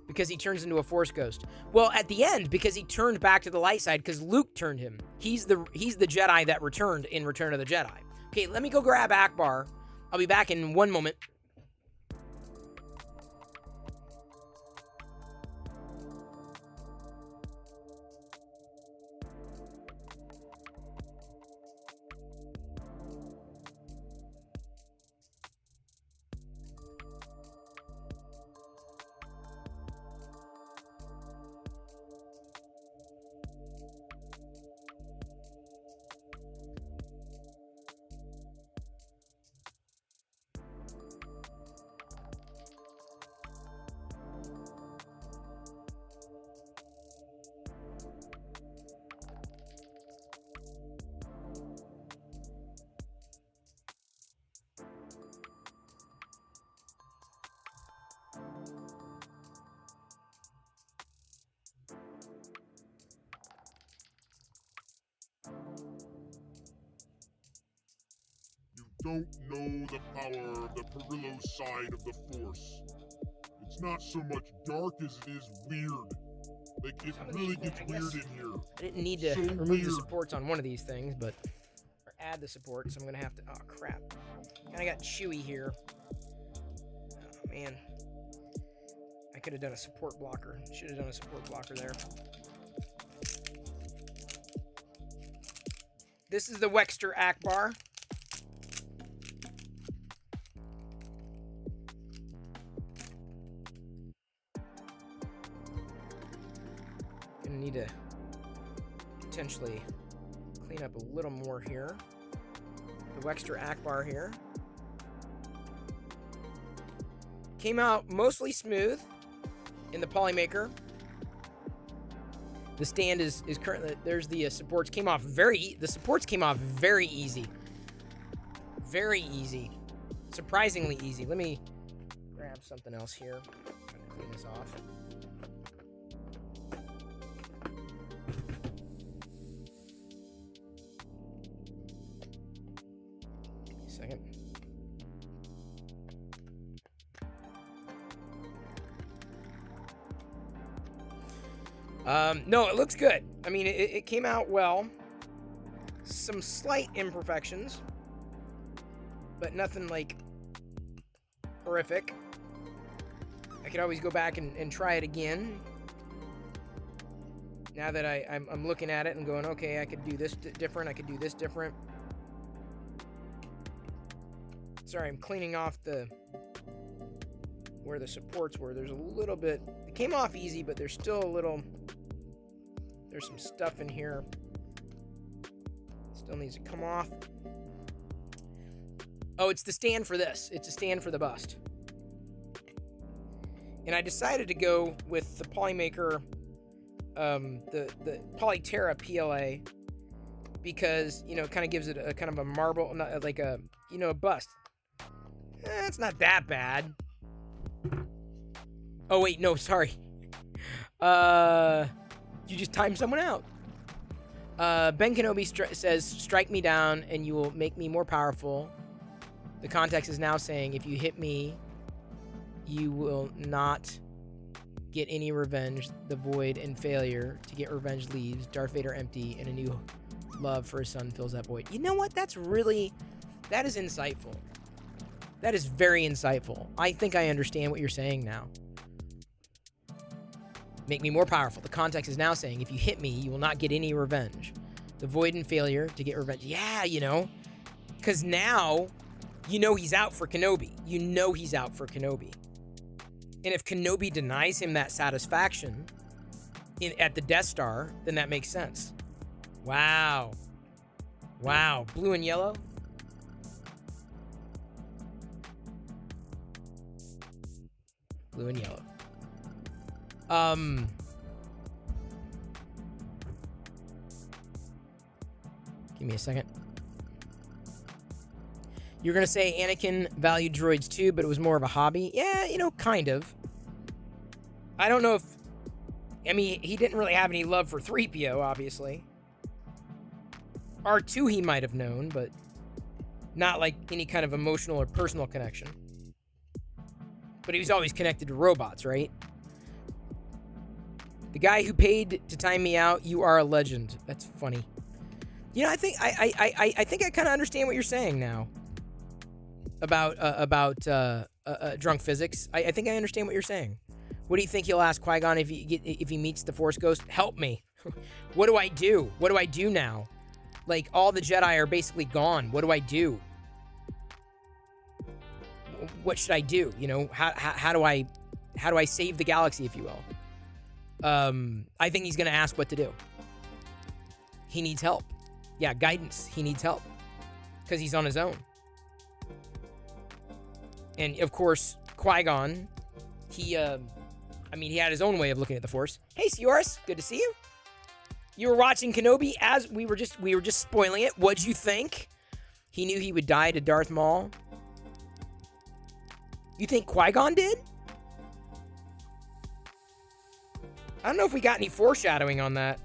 Because he turns into a Force ghost. Well, at the end, because he turned back to the light side, because Luke turned him. He's the Jedi that returned in Return of the Jedi. Okay, let me go grab Akbar. I'll be back in one moment. Don't know the power of the Perillo side of the Force. It's not so much dark as it is weird. Like, it really gets weird in here. I didn't need to remove the supports on one of these things, but... Or add the support, so I'm gonna have to... Oh, crap. And I got Chewie here. Oh, man. I could have done a support blocker. Should have done a support blocker there. This is the Wexter Akbar. Gonna need to potentially clean up a little more here. The Wexter Akbar here. Came out mostly smooth in the Polymaker. The stand is currently, there's the supports came off the supports came off very easy. Very easy. Surprisingly easy. Let me grab something else here. Clean this off. Second. No, it looks good. I mean, it came out well. Some slight imperfections, but nothing like horrific. I could always go back and try it again. Now that I'm looking at it and going, okay, I could do this different. I could do this different. Sorry, I'm cleaning off where the supports were. There's a little bit, it came off easy, but there's still a little, there's some stuff in here. Still needs to come off. Oh, it's the stand for this. It's a stand for the bust. And I decided to go with the Polymaker, the Polyterra PLA, because, you know, it kind of gives it a kind of a marble, not like a, you know, a bust. It's not that bad. Oh, wait, no, sorry. You just timed someone out. Ben Kenobi says, strike me down and you will make me more powerful. The context is now saying, if you hit me, you will not get any revenge. The void and failure to get revenge leaves. Darth Vader empty, and a new love for his son fills that void. You know what? That is insightful. That is very insightful. I think I understand what you're saying now. Make me more powerful. The context is now saying, if you hit me, you will not get any revenge. The void and failure to get revenge. Yeah, you know. Because now, you know he's out for Kenobi. You know he's out for Kenobi. And if Kenobi denies him that satisfaction at the Death Star, then that makes sense. Wow. Wow. Blue and yellow? Blue and yellow. Give me a second. You're gonna say Anakin valued droids too, but it was more of a hobby? Yeah, you know, kind of. I don't know if... I mean, he didn't really have any love for 3PO, obviously. R2 he might have known, but not like any kind of emotional or personal connection. But he was always connected to robots, right? The guy who paid to time me out, you are a legend. That's funny. You know, I think I kind of understand what you're saying now about drunk physics. I think I understand what you're saying. What do you think he'll ask Qui-Gon if he meets the Force Ghost? Help me. What do I do? What do I do now? Like, all the Jedi are basically gone. What do I do? What should I do? You know, how do I save the galaxy, if you will? I think he's going to ask what to do. He needs help. Yeah, guidance. He needs help. Because he's on his own. And, of course, Qui-Gon, he had his own way of looking at the Force. Hey, Sioris, good to see you. You were watching Kenobi as we were just spoiling it. What'd you think? He knew he would die to Darth Maul. You think Qui-Gon did? I don't know if we got any foreshadowing on that.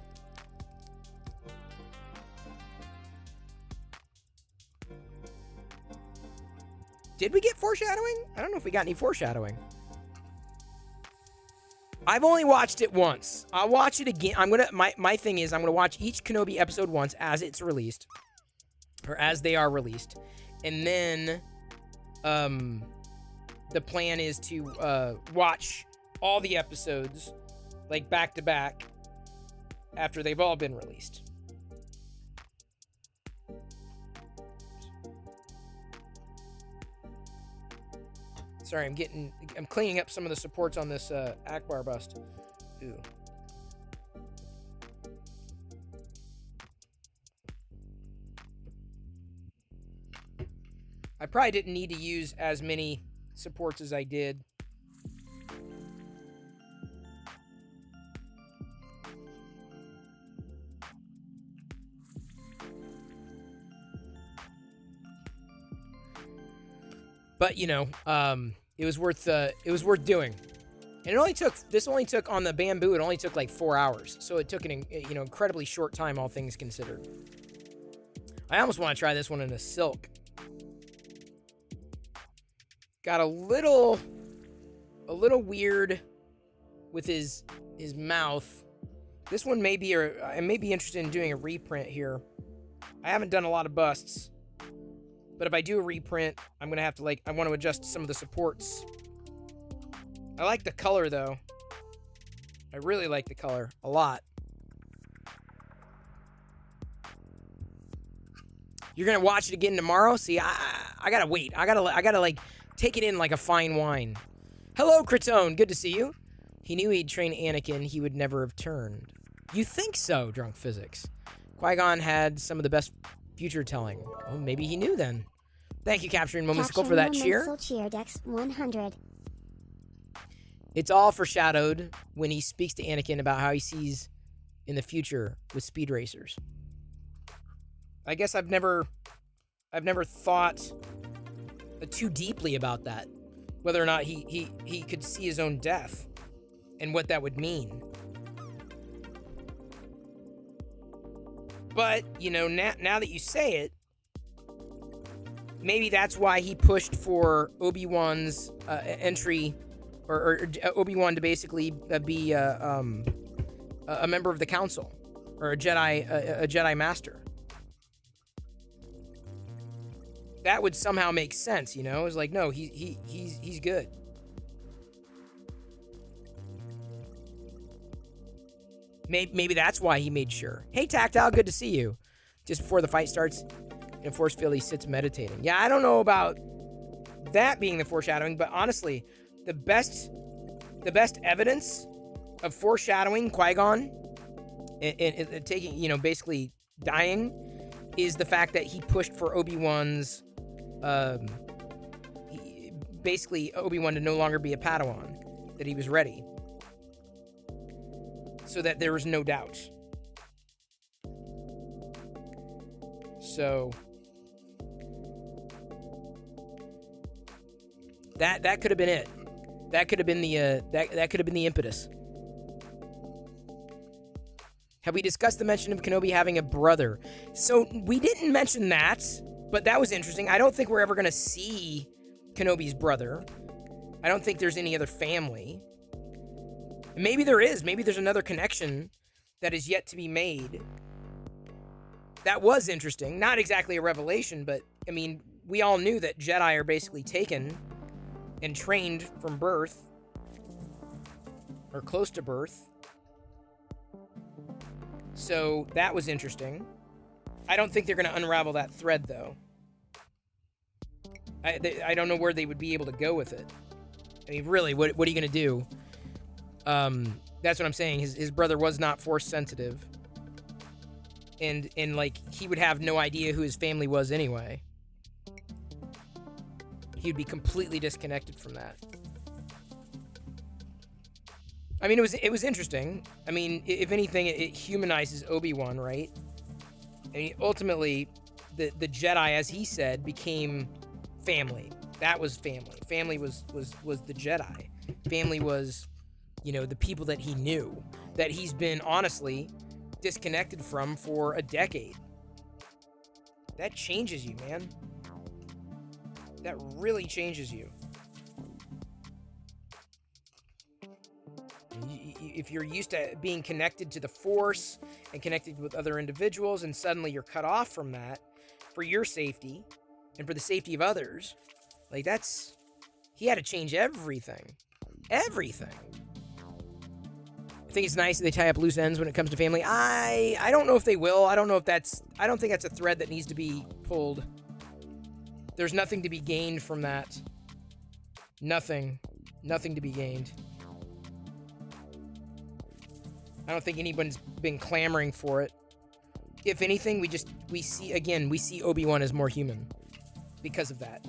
Did we get foreshadowing? I don't know if we got any foreshadowing. I've only watched it once. I'll watch it again. My thing is I'm gonna watch each Kenobi episode once as it's released. Or as they are released. And then the plan is to watch all the episodes like back to back after they've all been released. Sorry, I'm cleaning up some of the supports on this Akbar bust. Ooh. I probably didn't need to use as many supports as I did. But you know, it was worth doing. And this only took on the Bambu. It only took like 4 hours, so it took an incredibly short time, all things considered. I almost want to try this one in a silk. Got a little weird with his mouth. This one I may be interested in doing a reprint here. I haven't done a lot of busts. But if I do a reprint, I'm going to have to I want to adjust some of the supports. I like the color though. I really like the color a lot. You're going to watch it again tomorrow? See, I got to wait. I got to take it in like a fine wine. Hello, Cretone. Good to see you. He knew he'd train Anakin. He would never have turned. You think so, Drunk Physics. Qui-Gon had some of the best future telling. Well, maybe he knew then. Thank you, Capturing Momentical, for that cheer. Dex 100. It's all foreshadowed when he speaks to Anakin about how he sees in the future with speed racers. I guess I've never thought too deeply about that. Whether or not he could see his own death and what that would mean. But, you know, now that you say it, maybe that's why he pushed for Obi-Wan's entry, or Obi-Wan to basically be a member of the Council, or a Jedi Master. That would somehow make sense, you know? It's like, no, he's good. Maybe that's why he made sure. Hey, Tactile, good to see you. Just before the fight starts, in a force field, he sits meditating. Yeah, I don't know about that being the foreshadowing, but honestly, the best evidence of foreshadowing Qui-Gon and taking, you know, basically dying, is the fact that he pushed for Obi-Wan's, basically Obi-Wan to no longer be a Padawan, that he was ready, so that there was no doubt. So that could have been it. That could have been the that could have been the impetus. Have we discussed the mention of Kenobi having a brother? So we didn't mention that, but that was interesting. I don't think we're ever going to see Kenobi's brother. I don't think there's any other family. Maybe there is. Maybe there's another connection that is yet to be made. That was interesting. Not exactly a revelation, but, I mean, we all knew that Jedi are basically taken and trained from birth, or close to birth. So that was interesting. I don't think they're going to unravel that thread, though. I don't know where they would be able to go with it. I mean, really, what are you going to do? That's what I'm saying. His brother was not force sensitive. And like, he would have no idea who his family was anyway. He'd be completely disconnected from that. I mean, it was interesting. I mean, if anything, it humanizes Obi-Wan, right? I mean, ultimately, the Jedi, as he said, became family. That was family. Family was the Jedi. Family was, you know, the people that he knew, that he's been, honestly, disconnected from for a decade. That changes you, man. That really changes you. If you're used to being connected to the Force and connected with other individuals, and suddenly you're cut off from that for your safety and for the safety of others, like, that's... He had to change everything. Everything. I think it's nice that they tie up loose ends when it comes to family. I don't know if they will. I don't think that's a thread that needs to be pulled. There's nothing to be gained from that. Nothing to be gained. I don't think anyone's been clamoring for it. If anything, we see Obi-Wan as more human because of that.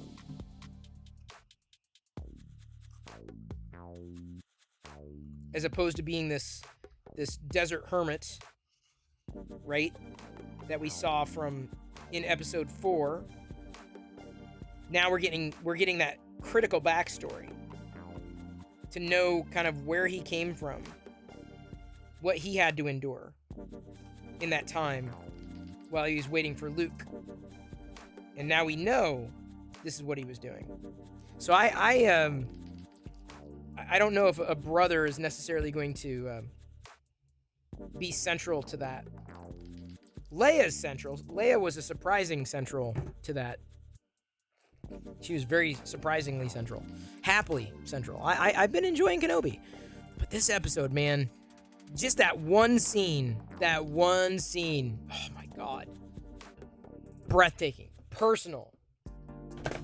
As opposed to being this desert hermit, right? That we saw in episode 4. Now we're getting that critical backstory to know kind of where he came from, what he had to endure in that time while he was waiting for Luke. And now we know this is what he was doing. So I don't know if a brother is necessarily going to be central to that. Leia's central. Leia was a surprising central to that. She was very surprisingly central. Happily central. I've been enjoying Kenobi. But this episode, man, just that one scene. Oh my God. Breathtaking. Personal.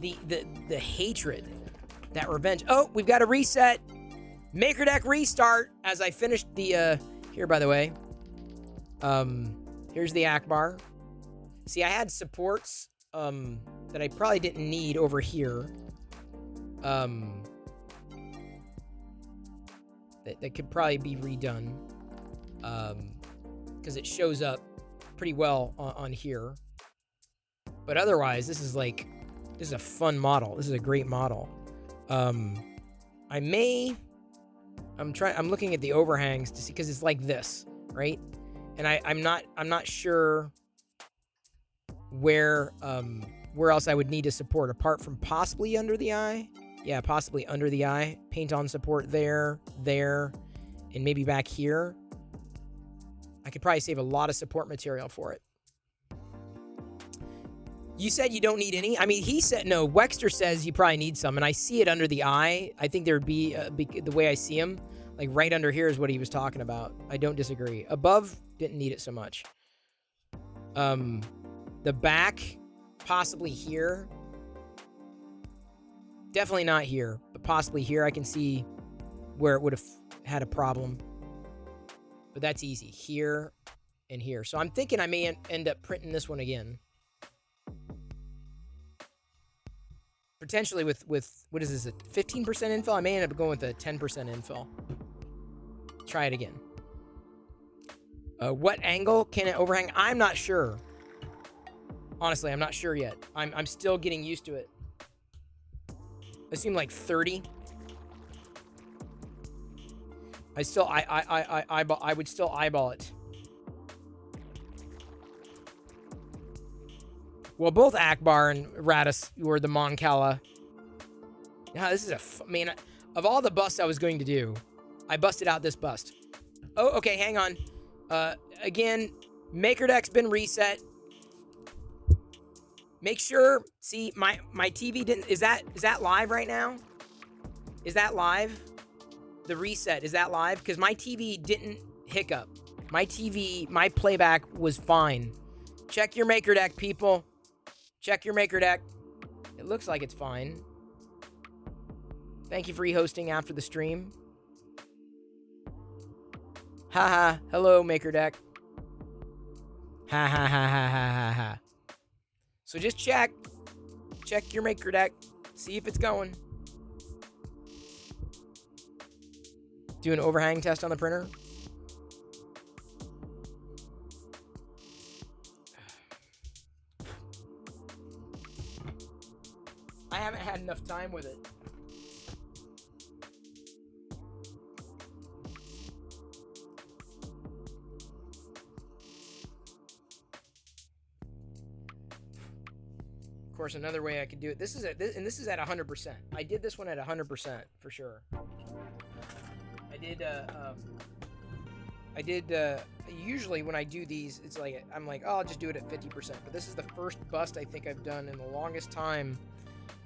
The hatred. That revenge. Oh, we've got a reset. Maker deck restart as I finished the, here, by the way. Here's the Akbar. See, I had supports, that I probably didn't need over here. That could probably be redone. Because it shows up pretty well on here. But otherwise, this is a fun model. This is a great model. I'm looking at the overhangs to see, because it's like this, right? And I'm not sure where else I would need to support apart from possibly under the eye. Yeah, possibly under the eye. Paint on support there, and maybe back here. I could probably save a lot of support material for it. You said you don't need any? I mean, he said, no, Wexter says you probably need some, and I see it under the eye. I think there would be, the way I see him, like right under here is what he was talking about. I don't disagree. Above, didn't need it so much. The back, possibly here. Definitely not here, but possibly here. I can see where it would have had a problem. But that's easy. Here and here. So I'm thinking I may end up printing this one again. Potentially with what is this, a 15% infill? I may end up going with a 10% infill. Try it again. What angle can it overhang? I'm not sure. Honestly, I'm not sure yet. I'm still getting used to it. I assume like 30. I would still eyeball it. Well, both Akbar and Radis were the Moncala. Yeah, this is man, of all the busts I was going to do, I busted out this bust. Oh, okay, hang on. Again, Maker Deck's been reset. Make sure, see, my TV didn't, is that live right now? Is that live? The reset, is that live? Because my TV didn't hiccup. My playback was fine. Check your Maker Deck, people. Check your Maker Deck. It looks like it's fine. Thank you for re-hosting after the stream. Haha, hello, Maker Deck. Ha ha ha ha ha ha ha. So just check your Maker Deck. See if it's going. Do an overhang test on the printer. I haven't had enough time with it. Of course, another way I could do it. This is at 100%. I did this one at 100% for sure. Usually when I do these, it's like, I'm like, oh, I'll just do it at 50%. But this is the first bust I think I've done in the longest time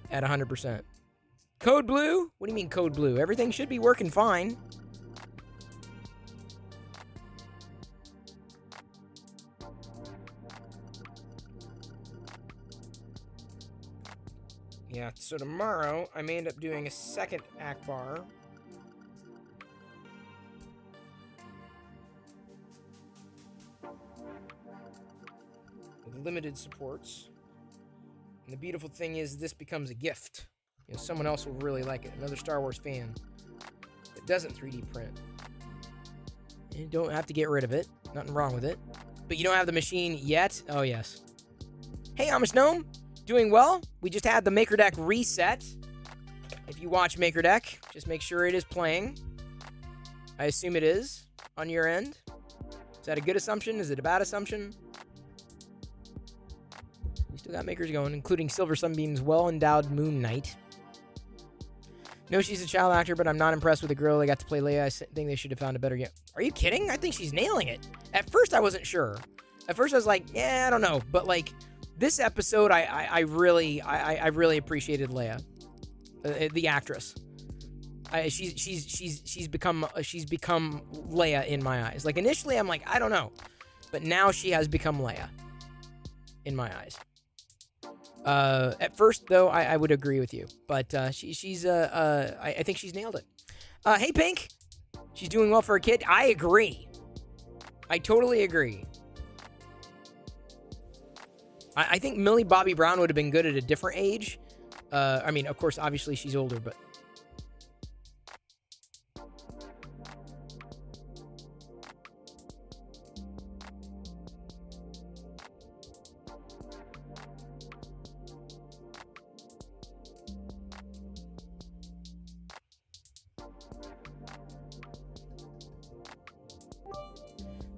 at 100%. Code blue? What do you mean code blue? Everything should be working fine. Yeah, so tomorrow I may end up doing a second Akbar. With limited supports. And the beautiful thing is this becomes a gift. You know, someone else will really like it. Another Star Wars fan that doesn't 3D print. You don't have to get rid of it. Nothing wrong with it. But you don't have the machine yet? Oh, yes. Hey, Amish Gnome. Doing well. We just had the Maker Deck reset. If you watch Maker Deck, just make sure it is playing. I assume it is on your end. Is that a good assumption? Is it a bad assumption? You still got makers going, including Silver Sunbeam's well-endowed Moon Knight. No, she's a child actor, but I'm not impressed with the girl they got to play Leia. I think they should have found a better... Are you kidding? I think she's nailing it. At first, I wasn't sure. At first, I was like, yeah, I don't know. But, like, this episode, I really appreciated Leia, the actress. She's become Leia in my eyes. Like, initially, I'm like, I don't know. But now she has become Leia in my eyes. At first, though, I would agree with you, but I think she's nailed it. Hey, Pink, she's doing well for a kid. I agree. I totally agree. I think Millie Bobby Brown would have been good at a different age. I mean, of course, obviously she's older, but.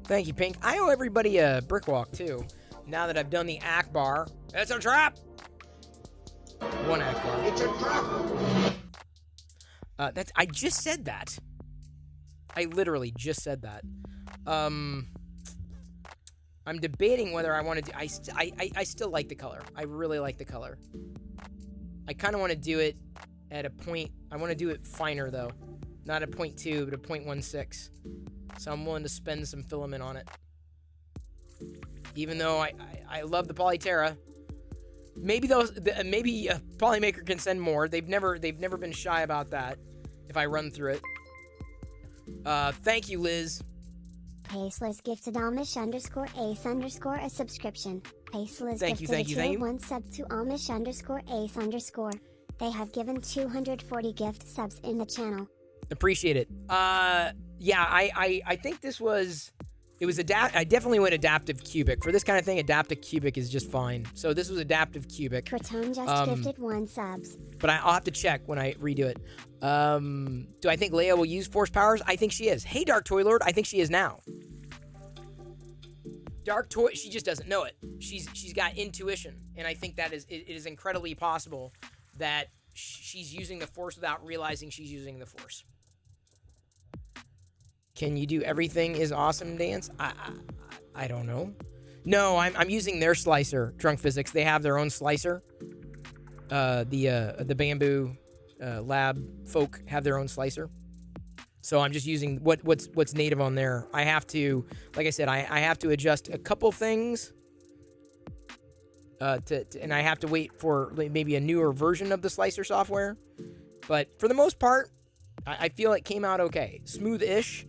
Thank you, Pink. I owe everybody a brick walk, too. now that I've done the Akbar, it's a trap. One Akbar. It's a trap. I just said that. I literally just said that. I'm debating whether I want to do. I still like the color. I really like the color. I kind of want to do it at a point. I want to do it finer though, not a 0.2, but a 0.16. So I'm willing to spend some filament on it. Even though I love the Polyterra. Maybe Polymaker can send more. They've never been shy about that. If I run through it. Thank you, Liz. Paceless gifted Amish_Ace_ a subscription. Paceless Thank you, gifted thank you, a thank tier you. 1 sub to Amish_Ace_. They have given 240 gift subs in the channel. Appreciate it. Yeah, I think this was... It was I definitely went adaptive cubic. For this kind of thing, adaptive cubic is just fine. So this was adaptive cubic. Kraton just gifted 1 subs. But I'll have to check when I redo it. Do I think Leia will use force powers? I think she is. Hey, Dark Toy Lord, I think she is now. Dark Toy, she just doesn't know it. She's got intuition, and I think that it is incredibly possible that she's using the force without realizing she's using the force. Can you do everything is awesome dance? I don't know. No, I'm using their slicer, Drunk Physics. They have their own slicer. The Bambu lab folk have their own slicer. So I'm just using what's native on there. I have to, like I said, I have to adjust a couple things. And I have to wait for maybe a newer version of the slicer software. But for the most part, I feel it came out okay. Smooth-ish.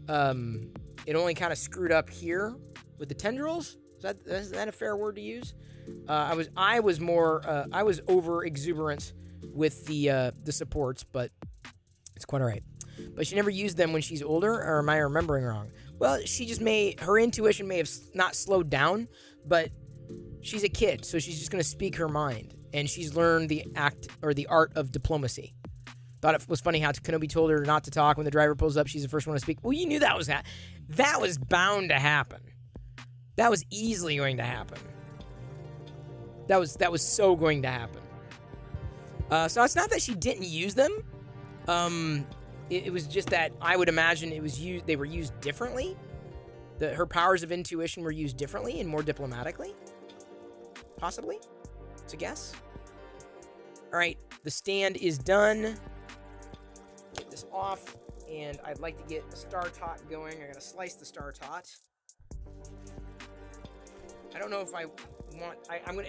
It only kind of screwed up here with the tendrils. Is that a fair word to use? I was over exuberant with the supports, but it's quite all right. But she never used them when she's older, or am I remembering wrong? Well, her intuition may have not slowed down, but she's a kid, so she's just going to speak her mind, and she's learned the art of diplomacy. Thought it was funny how Kenobi told her not to talk when the driver pulls up. She's the first one to speak. Well, you knew that was that was bound to happen. That was easily going to happen. That was so going to happen. So it's not that she didn't use them. It was just that I would imagine they were used differently. Her powers of intuition were used differently and more diplomatically. Possibly. It's a guess. All right, the stand is done. Get this off, and I'd like to get a star tot going. I gotta slice the star tot. I don't know if I want.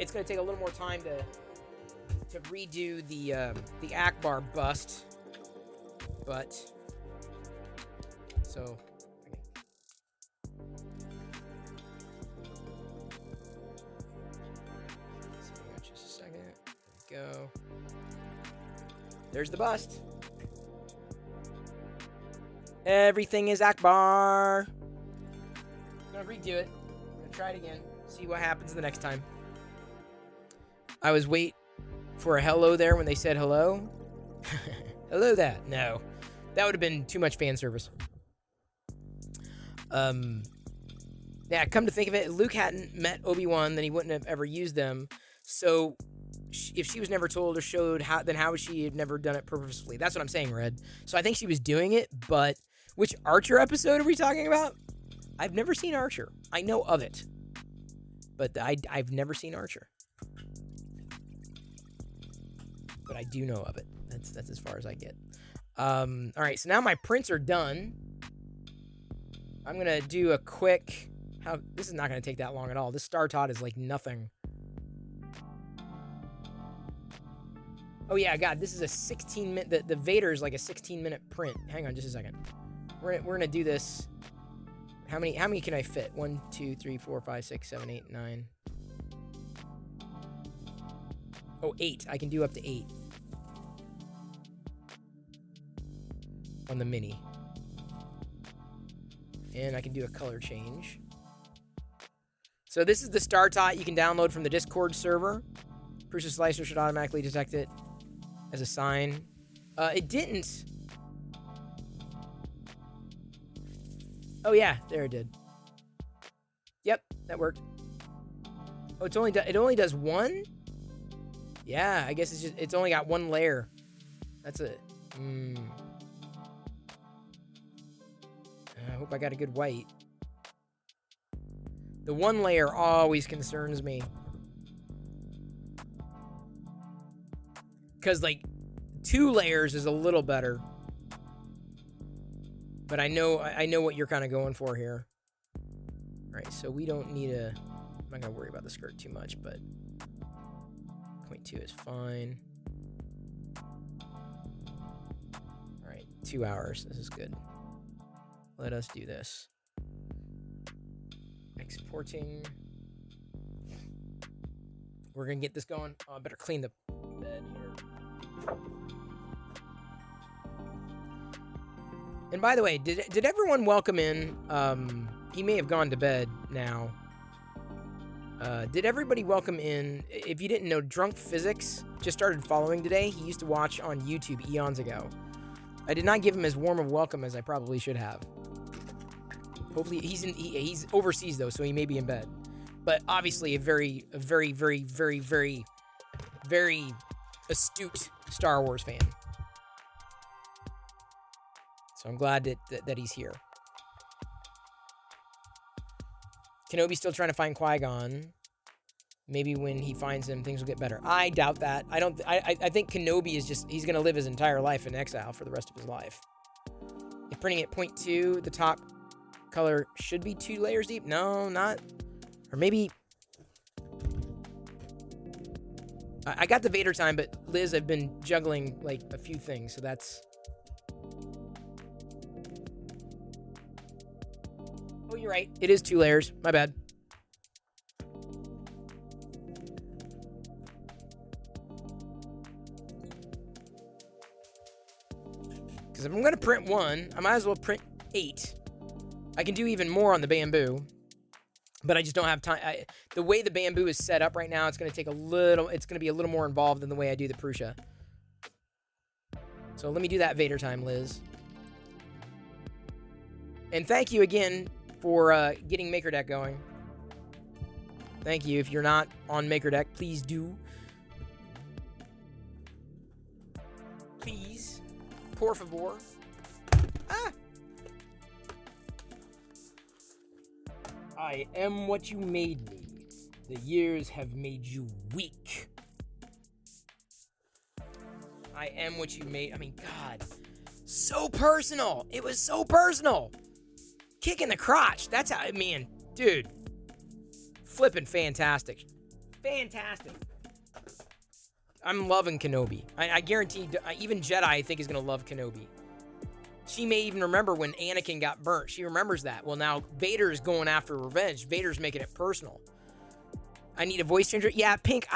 It's gonna take a little more time to redo the Akbar bust, but so. Just a second. There we go. There's the bust. Everything is Akbar. I'm gonna redo it. I'm gonna try it again. See what happens the next time. I was wait for a hello there when they said hello. Hello there. No. That would have been too much fan service. Yeah, come to think of it, Luke hadn't met Obi-Wan, then he wouldn't have ever used them. So if she was never told or showed how, then how would she have never done it purposefully? That's what I'm saying, Red. So I think she was doing it, but which Archer episode are we talking about? I've never seen Archer. I know of it, but I've never seen Archer. But I do know of it. That's as far as I get. All right, so now my prints are done. I'm gonna do a quick. This is not gonna take that long at all. This Star Tot is like nothing. Oh yeah, God, this is a 16-minute. The Vader is like a 16-minute print. Hang on, just a second. We're gonna do this. How many can I fit? 1, 2, 3, 4, 5, 6, 7, 8, 9. Oh, 8. I can do up to 8 on the mini, and I can do a color change. So this is the Star Tot you can download from the Discord server. Crucial Slicer should automatically detect it as a sign. It didn't. Oh yeah, there it did. Yep, that worked. Oh, it only does one? Yeah, I guess it's only got one layer. That's it. I hope I got a good white. The one layer always concerns me. Because, like, 2 layers is a little better. But I know what you're kind of going for here. Alright, so we don't need a... I'm not going to worry about the skirt too much, but... 0.2 is fine. Alright, 2 hours. This is good. Let us do this. Exporting. We're going to get this going. Oh, I better clean the bed here. And by the way, did everyone welcome in? He may have gone to bed now. Did everybody welcome in? If you didn't know, Drunk Physics just started following today. He used to watch on YouTube eons ago. I did not give him as warm a welcome as I probably should have. Hopefully, he's overseas though, so he may be in bed. But obviously, a very astute Star Wars fan. So I'm glad that he's here. Kenobi's still trying to find Qui-Gon. Maybe when he finds him, things will get better. I doubt that. I think Kenobi is just... He's going to live his entire life in exile for the rest of his life. If printing at 0.2, the top color should be 2 layers deep. No, not... Or maybe... I got the Vader time, but Liz, I've been juggling, like, a few things, so that's... Oh, you're right. It is 2 layers. My bad. Because if I'm going to print 1, I might as well print 8. I can do even more on the Bambu. But I just don't have time. The way the Bambu is set up right now, it's going to take a little... It's going to be a little more involved than the way I do the Prusa. So let me do that Vader time, Liz. And thank you again for getting MakerDeck going. Thank you. If you're not on MakerDeck, please do. Please. Por favor. Ah! I am what you made me. The years have made you weak. I am what you made... I mean, God. So personal. It was so personal. Kick in the crotch. That's how... I mean, dude. Flipping fantastic. Fantastic. I'm loving Kenobi. I guarantee... Even Jedi, I think, is going to love Kenobi. She may even remember when Anakin got burnt. She remembers that. Well, now Vader's going after revenge. Vader's making it personal. I need a voice changer. Yeah, Pink,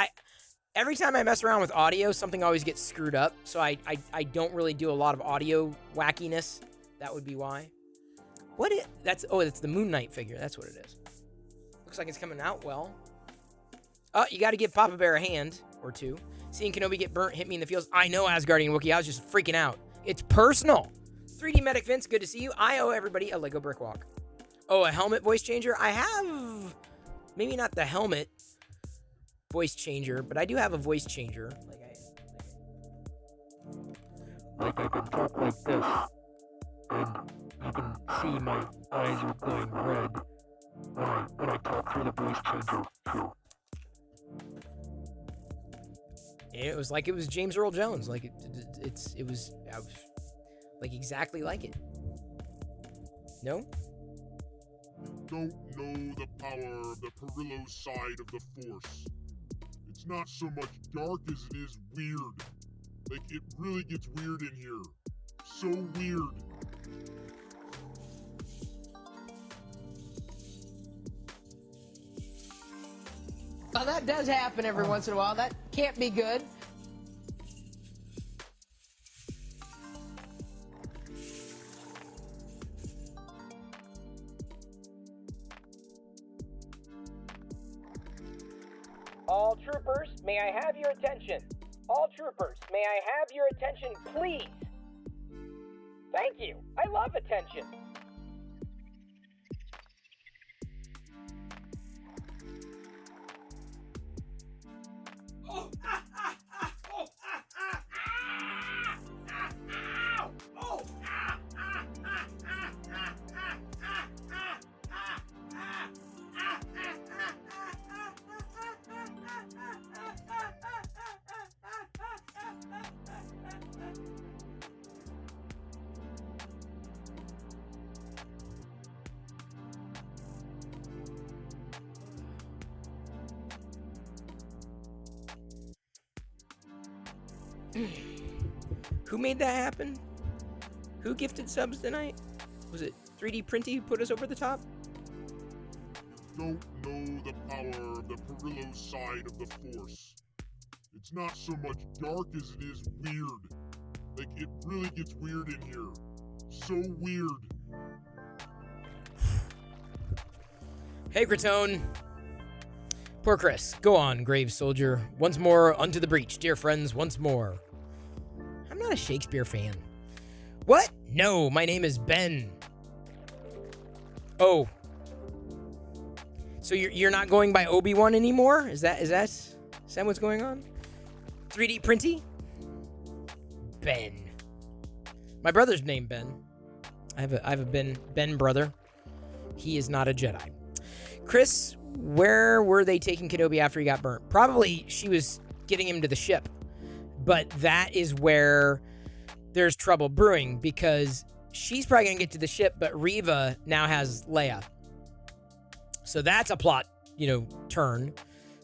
every time I mess around with audio, something always gets screwed up. So I don't really do a lot of audio wackiness. That would be why. It's the Moon Knight figure. That's what it is. Looks like it's coming out well. Oh, you got to give Papa Bear a hand or two. Seeing Kenobi get burnt hit me in the feels. I know, Asgardian Wookiee. I was just freaking out. It's personal. 3D Medic Vince, good to see you. I owe everybody a Lego Brick Walk. Oh, a helmet voice changer? I have... Maybe not the helmet voice changer, but I do have a voice changer. Like I can talk like this, and you can see my eyes are glowing red when I talk through the voice changer too. It was like it was James Earl Jones. Like it was like exactly like it. No? Don't know the power of the Perillo side of the Force. It's not so much dark as it is weird. Like, it really gets weird in here. So weird. Well, that does happen every once in a while. That can't be good. All troopers, may I have your attention? All troopers, may I have your attention, please? Thank you. I love attention. Who made that happen? Who gifted subs tonight? Was it 3D Printy who put us over the top? You don't know the power of the Perillo side of the Force. It's not so much dark as it is weird. Like, it really gets weird in here. So weird. Hey, Cretone. Poor Chris. Go on, grave soldier. Once more, unto the breach, dear friends, once more. I'm not a Shakespeare fan. What? No, my name is Ben. Oh. So you're not going by Obi-Wan anymore? Is that what's going on? 3D Printy? Ben. My brother's named Ben. I have a Ben brother. He is not a Jedi. Chris, where were they taking Kenobi after he got burnt? Probably she was getting him to the ship. But that is where there's trouble brewing, because she's probably going to get to the ship, but Reva now has Leia. So that's a plot, turn.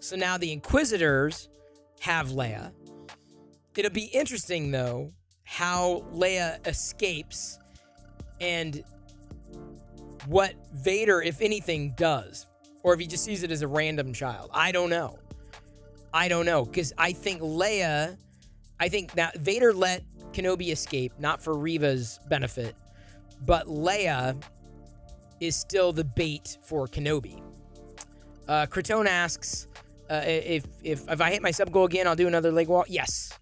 So now the Inquisitors have Leia. It'll be interesting, though, how Leia escapes and what Vader, if anything, does. Or if he just sees it as a random child. I don't know. Because I think now Vader let Kenobi escape, not for Reva's benefit, but Leia is still the bait for Kenobi. Cretone asks, if I hit my sub goal again, I'll do another leg walk. Yes.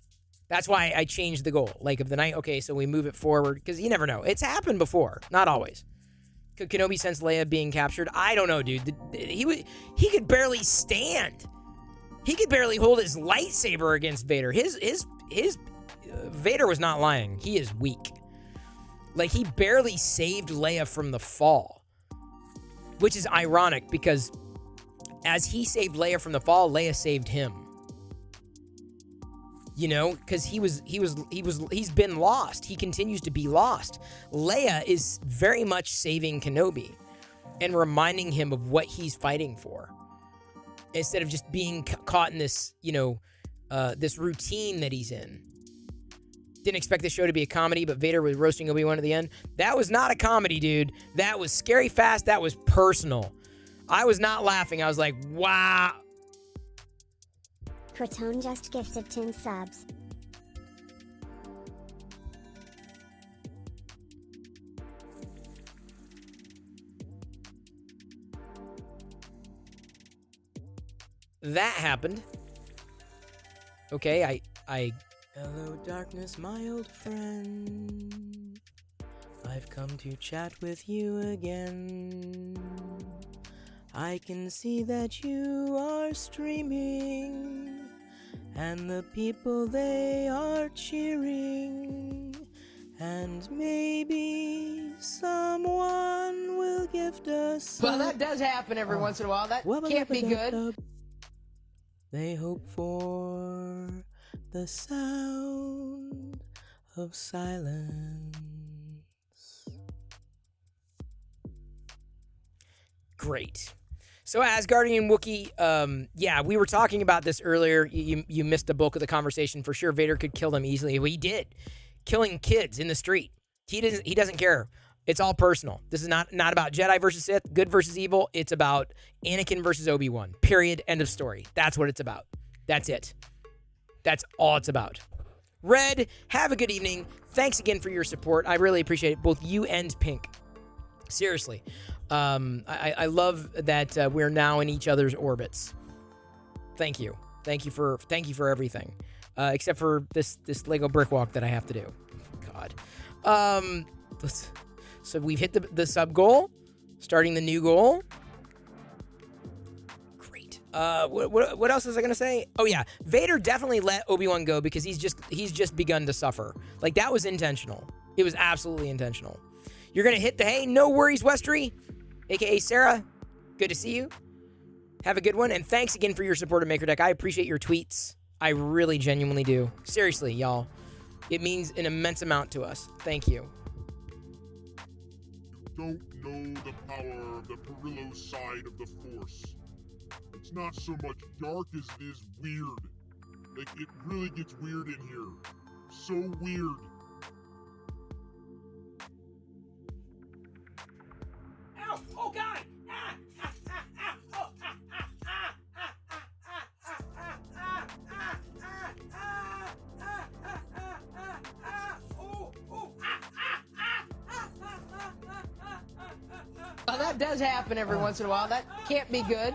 That's why I changed the goal. Like of the night, okay, so we move it forward, because you never know. It's happened before, not always. Could Kenobi sense Leia being captured? I don't know, dude. He could barely stand. He could barely hold his lightsaber against Vader. His Vader was not lying. He is weak. Like, he barely saved Leia from the fall, which is ironic, because as he saved Leia from the fall, Leia saved him. Because he's been lost. He continues to be lost. Leia is very much saving Kenobi and reminding him of what he's fighting for, instead of just being caught in this, this routine that he's in. Didn't expect this show to be a comedy, but Vader was roasting Obi-Wan at the end. That was not a comedy, dude. That was scary fast. That was personal. I was not laughing. I was like, wow. Cretone just gifted 10 subs. That happened. Okay, I hello darkness, my old friend. I've come to chat with you again. I can see that you are streaming, and the people, they are cheering, and maybe someone will gift us. Well, that does happen every once in a while. That can't be good. They hope for the sound of silence. Great. So Asgardian Wookiee, yeah, we were talking about this earlier. You missed the bulk of the conversation. For sure, Vader could kill them easily. Well, he did. Killing kids in the street. He doesn't care. It's all personal. This is not about Jedi versus Sith, good versus evil. It's about Anakin versus Obi-Wan. Period. End of story. That's what it's about. That's it. That's all it's about. Red, have a good evening. Thanks again for your support. I really appreciate it. Both you and Pink. Seriously. I love that we're now in each other's orbits. Thank you. Thank you for everything. Except for this Lego brick walk that I have to do. God. So we've hit the sub goal. Starting the new goal. Great. What else was I gonna say? Oh yeah, Vader definitely let Obi-Wan go because he's just begun to suffer. Like, that was intentional. It was absolutely intentional. You're gonna hit the hay. No worries, Westry, aka Sarah. Good to see you. Have a good one, and thanks again for your support of Maker Deck. I appreciate your tweets. I really genuinely do. Seriously, y'all. It means an immense amount to us. Thank you. You don't know the power of the Perillo side of the Force. It's not so much dark as it is weird. Like, it really gets weird in here. So weird. Ow! Oh God! Ah! Ah! Ah! Ah! Oh! Ah! Ah! Ah! Ah! Ah! Ah! Ah! Ah! Ah! Ah! Ah! Oh! Oh! Ah! Ah! Ah! Ah! Well, that does happen every once in a while. That can't be good.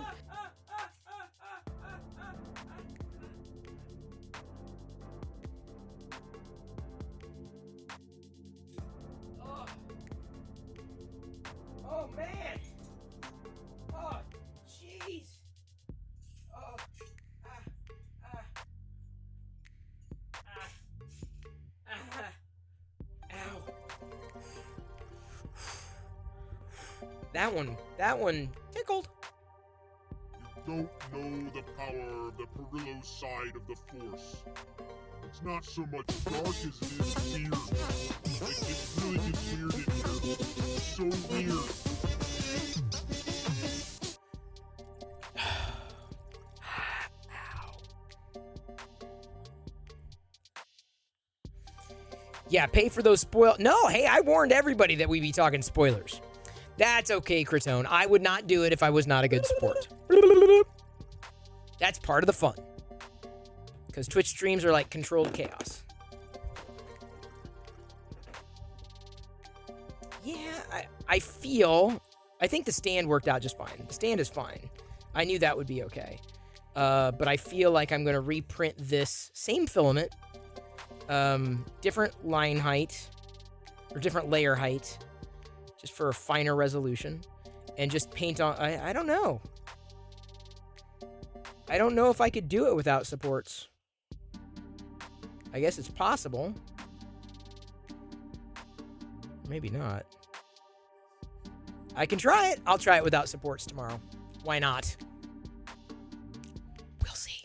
Oh man! Oh jeez! Oh! Ah! Ah! Ah! Ah! Ow! That one tickled. You don't know the power of the Perillo side of the Force. It's not so much dark as it is weird. Like, it really gets weird in here. So weird. Yeah, pay for those spoil. No, hey, I warned everybody that we'd be talking spoilers. That's okay, Cretone. I would not do it if I was not a good sport. That's part of the fun. Because Twitch streams are like controlled chaos. Yeah, I think the stand worked out just fine. The stand is fine. I knew that would be okay. But I feel like I'm going to reprint this same filament, different line height, or different layer height, just for a finer resolution, and just paint on, I don't know. I don't know if I could do it without supports. I guess it's possible. Maybe not. I can try it. I'll try it without supports tomorrow. Why not? We'll see.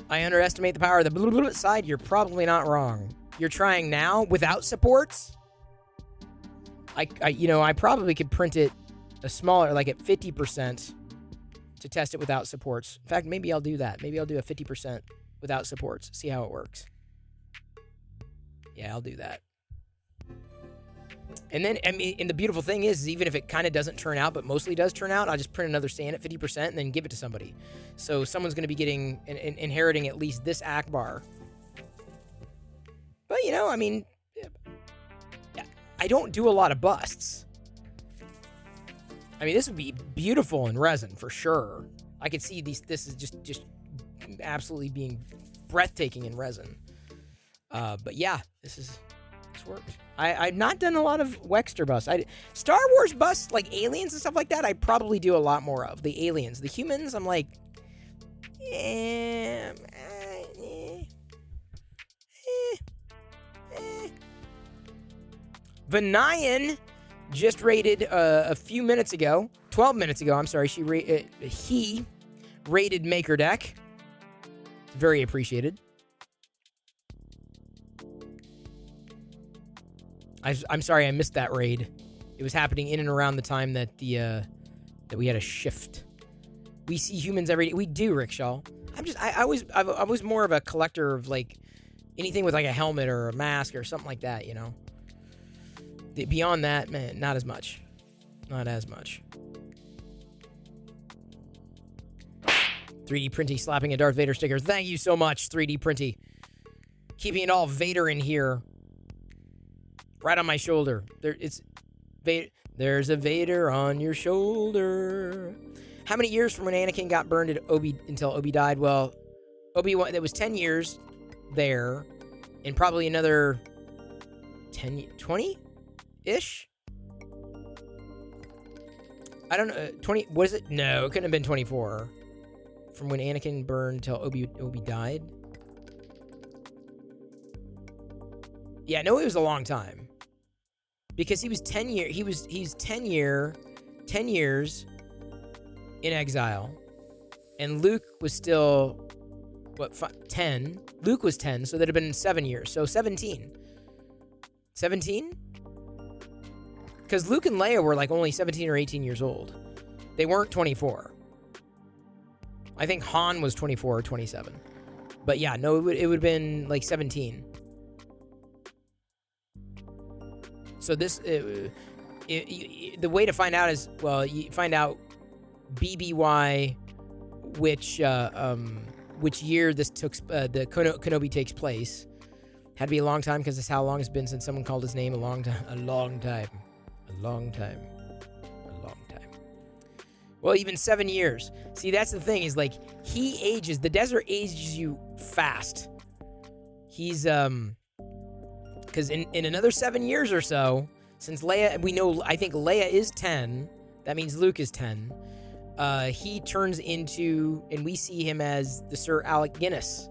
I underestimate the power of the blue side. You're probably not wrong. You're trying now without supports? I probably could print it a smaller, like at 50%, to test it without supports. In fact, maybe I'll do that. Maybe I'll do a 50% without supports. See how it works. Yeah, I'll do that. And then, I mean, and the beautiful thing is even if it kind of doesn't turn out, but mostly does turn out, I'll just print another stand at 50% and then give it to somebody. So someone's going to be getting, inheriting at least this Akbar. But, I mean, I don't do a lot of busts. I mean, this would be beautiful in resin for sure. I could see this is just absolutely being breathtaking in resin. But yeah, this worked. I've not done a lot of Wexter busts. Star Wars busts, like aliens and stuff like that, I probably do a lot more of. The aliens. The humans, I'm like, Vanayan just rated a few minutes ago, 12 minutes ago, I'm sorry, he rated Maker Deck. Very appreciated. I'm sorry I missed that raid. It was happening in and around the time that that we had a shift. We see humans every day. We do, Rickshaw. I was more of a collector of like anything with like a helmet or a mask or something like that, Beyond that, man, not as much. Not as much. 3D Printy slapping a Darth Vader sticker. Thank you so much, 3D Printy. Keeping it all Vader in here. Right on my shoulder. There's a Vader on your shoulder. How many years from when Anakin got burned until Obi died? Well, Obi-Wan, that was 10 years there, and probably another 20-ish? I don't know. 20, was it? No, it couldn't have been 24. From when Anakin burned until Obi died. Yeah, no, it was a long time. Because he was 10 years, he's 10 years in exile. And Luke was still, 10? Luke was 10, so that'd have been 7 years. So 17. 17? Because Luke and Leia were like only 17 or 18 years old. They weren't 24. I think Han was 24 or 27. But yeah, no, it would have been like 17. So this, the way to find out is, well, you find out BBY, which year this took, the Kenobi takes place. Had to be a long time because it's how long it's been since someone called his name. A long time. Well, even 7 years. See, that's the thing is like he ages. The desert ages you fast. He's because in another 7 years or so, since Leia, we know, I think Leia is 10. That means Luke is 10. He turns into, and we see him as the Sir Alec Guinness,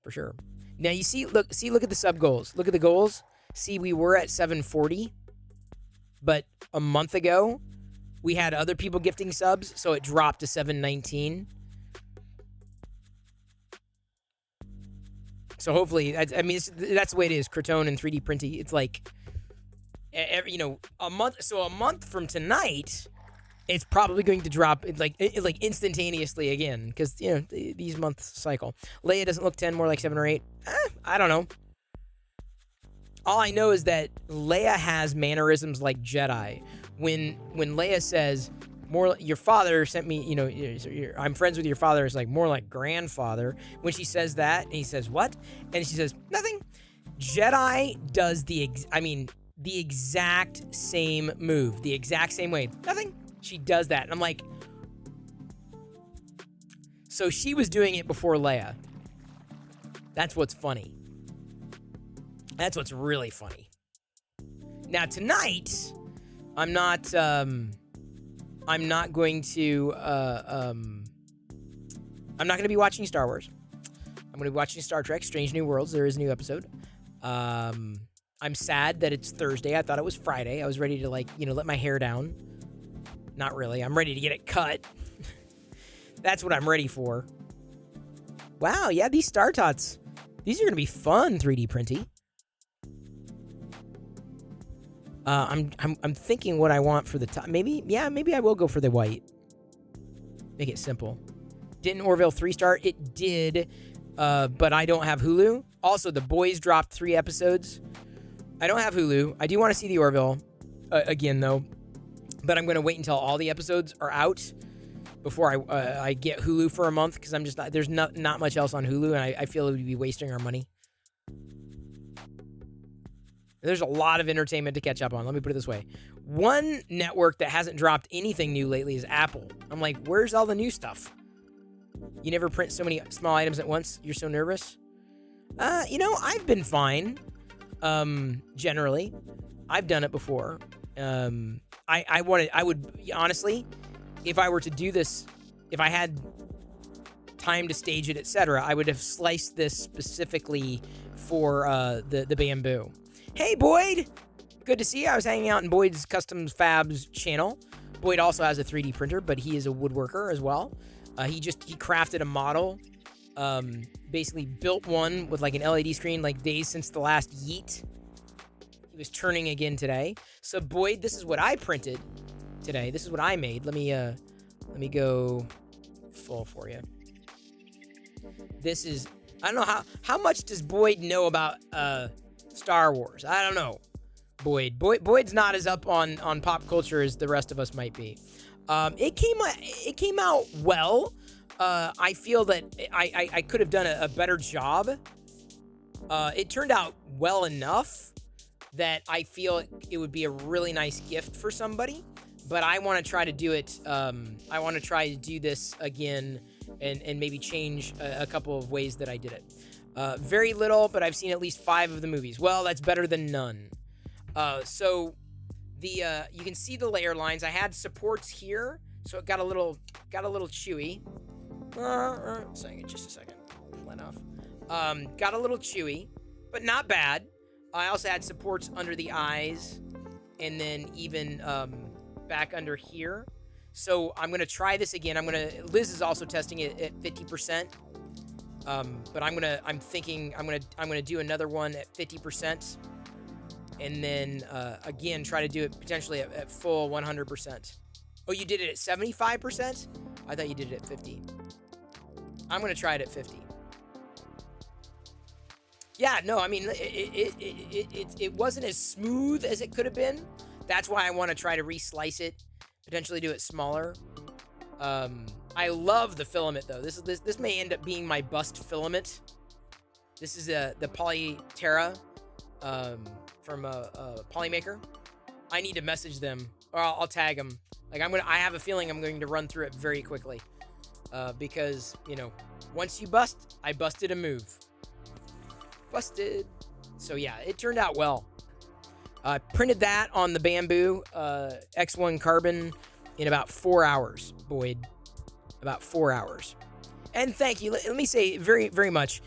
for sure. Now you see, look at the sub goals. Look at the goals. See, we were at 740, but a month ago we had other people gifting subs, so it dropped to 719. So hopefully, I mean, that's the way it is. Crotone and 3D printing. It's like, every, a month. So a month from tonight, it's probably going to drop like instantaneously again, because these months cycle. Leia doesn't look 10, more like 7 or 8. I don't know. All I know is that Leia has mannerisms like Jedi. When Leia says, more, your father sent me, I'm friends with your father, it's like more like grandfather. When she says that, and he says, what? And she says, nothing. Jedi does the exact same move, the exact same way. Nothing. She does that. And I'm like, so she was doing it before Leia. That's what's funny. That's what's really funny. Now tonight, I'm not going to be watching Star Wars. I'm going to be watching Star Trek Strange New Worlds. There is a new episode. I'm sad that it's Thursday. I thought it was Friday. I was ready to let my hair down. Not really. I'm ready to get it cut. That's what I'm ready for. Wow, yeah, these Star Tots. These are going to be fun, 3D printy. I'm thinking what I want for the top. Maybe I will go for the white. Make it simple. Didn't Orville 3 start? It did, but I don't have Hulu. Also, The Boys dropped 3 episodes. I don't have Hulu. I do want to see the Orville again, though. But I'm going to wait until all the episodes are out before I get Hulu for a month, because I'm just not, there's not much else on Hulu, and I feel it would be wasting our money. There's a lot of entertainment to catch up on. Let me put it this way. One network that hasn't dropped anything new lately is Apple. I'm like, where's all the new stuff? You never print so many small items at once? You're so nervous? I've been fine. Generally. I've done it before. I would, honestly, if I were to do this, if I had time to stage it, etc., I would have sliced this specifically for the Bambu. Hey, Boyd! Good to see you. I was hanging out in Boyd's Customs Fabs channel. Boyd also has a 3D printer, but he is a woodworker as well. He crafted a model, basically built one with like an LED screen, like days since the last yeet. He was turning again today. So Boyd, this is what I printed today. This is what I made. Let me go full for you. This is, I don't know how much does Boyd know about Star Wars. I don't know. Boyd's not as up on pop culture as the rest of us might be. It came out well. I feel that I could have done a better job. It turned out well enough that I feel it would be a really nice gift for somebody. But I want to try to do it. I want to try to do this again and maybe change a couple of ways that I did it. Very little, but I've seen at least 5 of the movies. Well, that's better than none. So you can see the layer lines. I had supports here, so it got a little chewy. Just a second. Let off. Got a little chewy, but not bad. I also had supports under the eyes, and then even back under here. So I'm gonna try this again. Liz is also testing it at 50%. But I'm thinking I'm gonna do another one at 50%, and then again try to do it potentially at full 100%. Oh, you did it at 75%? I thought you did it at 50. I'm going to try it at 50. Yeah, no, I mean, it wasn't as smooth as it could have been. That's why I want to try to reslice it, potentially do it smaller. I love the filament, though. This may end up being my bust filament. This is the Polyterra from Polymaker. I need to message them, or I'll tag them. Like I have a feeling I'm going to run through it very quickly, because once you bust, I busted a move. Busted. So yeah, it turned out well. I printed that on the Bambu X1 Carbon in about 4 hours, Boyd. About 4 hours. And thank you. Let me say very, very much.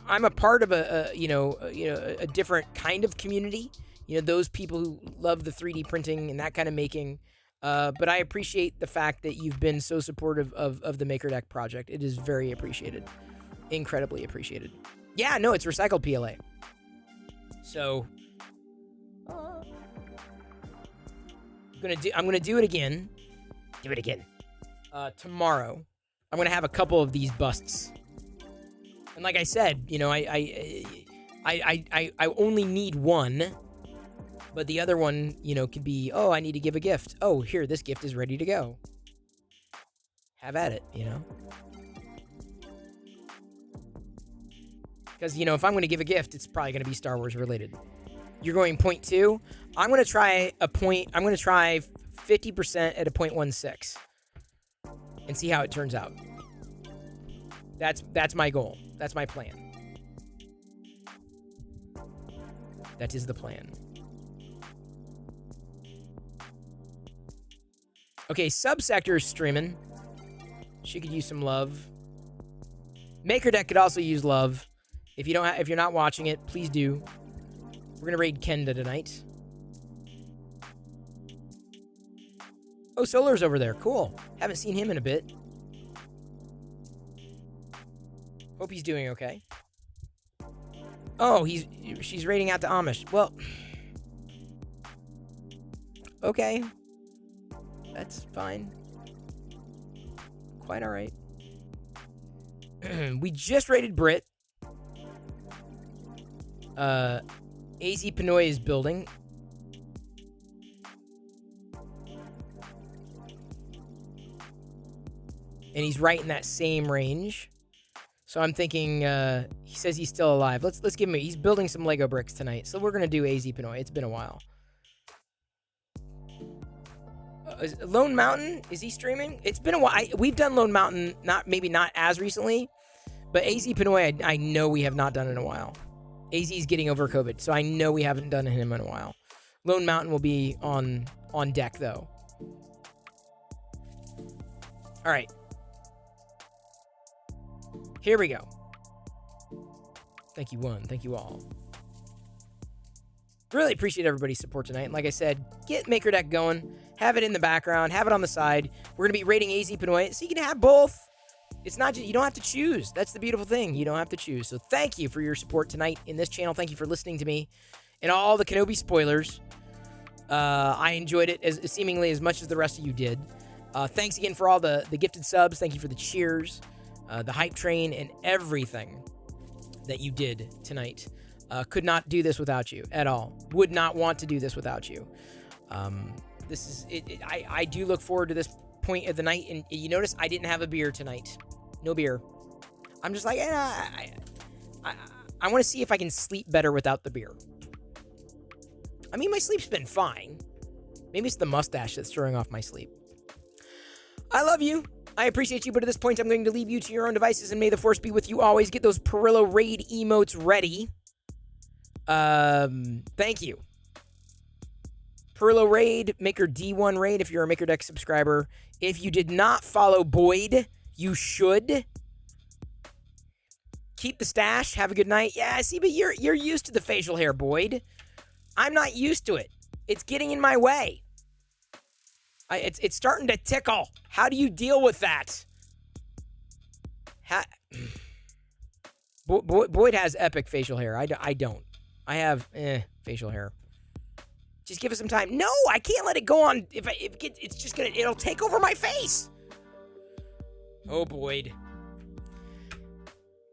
I'm a part of a different kind of community. Those people who love the 3D printing and that kind of making. But I appreciate the fact that you've been so supportive of the Maker Deck project. It is very appreciated. Incredibly appreciated. Yeah, no, it's recycled PLA. So I'm gonna do it again. Do it again. Tomorrow. I'm gonna have a couple of these busts. And like I said, I only need one. But the other one, could be, I need to give a gift. Oh, here, this gift is ready to go. Have at it, Because, if I'm going to give a gift, it's probably going to be Star Wars related. You're going 0.2. I'm going to try 50% at a 0.16 and see how it turns out. That's my goal. That's my plan. That is the plan. Okay, Subsector is streaming. She could use some love. Maker Deck could also use love. If you're not watching it, please do. We're gonna raid Kenda tonight. Oh, Solar's over there. Cool. Haven't seen him in a bit. Hope he's doing okay. Oh, she's raiding out to Amish. Well, okay. That's fine. Quite all right. We just raided Brit. AZ Pinoy is building. And he's right in that same range. So I'm thinking, he says he's still alive. Let's give him he's building some Lego bricks tonight. So we're going to do AZ Pinoy. It's been a while. Lone Mountain, is he streaming? It's been a while. We've done Lone Mountain, maybe not as recently, but AZ Pinoy, I know we have not done in a while. AZ's getting over COVID, so I know we haven't done him in a while. Lone Mountain will be on deck, though. All right. Here we go. Thank you, one. Thank you all. Really appreciate everybody's support tonight. And like I said, get Maker Deck going. Have it in the background. Have it on the side. We're going to be rating AZ Pinoy, so you can have both. It's not just, you don't have to choose. That's the beautiful thing. You don't have to choose. So thank you for your support tonight in this channel. Thank you for listening to me and all the Kenobi spoilers. I enjoyed it seemingly as much as the rest of you did. Thanks again for all the gifted subs. Thank you for the cheers, the hype train, and everything that you did tonight. Could not do this without you at all. Would not want to do this without you. This is it. I do look forward to this point of the night, and you notice I didn't have a beer tonight. No beer. I'm just like, I want to see if I can sleep better without the beer. I mean, my sleep's been fine. Maybe it's the mustache that's throwing off my sleep. I love you. I appreciate you, but at this point, I'm going to leave you to your own devices, and may the force be with you always. Get those Perillo raid emotes ready. Thank you. Perillo raid, Maker D1 raid if you're a Maker Deck subscriber. If you did not follow Boyd, you should. Keep the stash. Have a good night. Yeah, see, but you're used to the facial hair, Boyd. I'm not used to it. It's getting in my way. It's starting to tickle. How do you deal with that? Boyd has epic facial hair. I don't. I have facial hair. Just give us some time. No, I can't let it go on. It's just gonna, it'll take over my face. Oh, Boyd.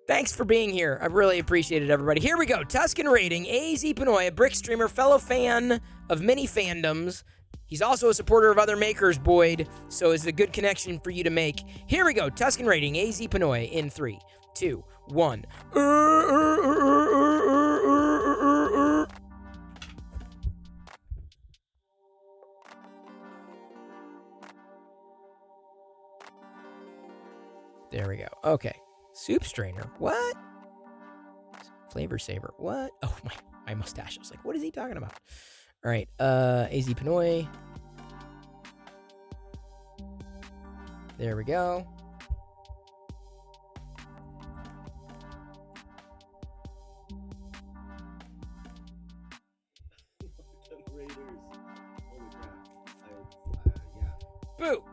Thanks for being here. I really appreciate it, everybody. Here we go. Tuscan rating. AZ Panoy, a brick streamer, fellow fan of many fandoms. He's also a supporter of other makers, Boyd, so it's a good connection for you to make. Here we go. Tuscan rating. AZ Panoy in 3, 2, 1. There we go. Okay. Soup strainer. What? Flavor saver. What? Oh, my mustache. I was like, what is he talking about? All right. AZ Panoy. There we go. Boo!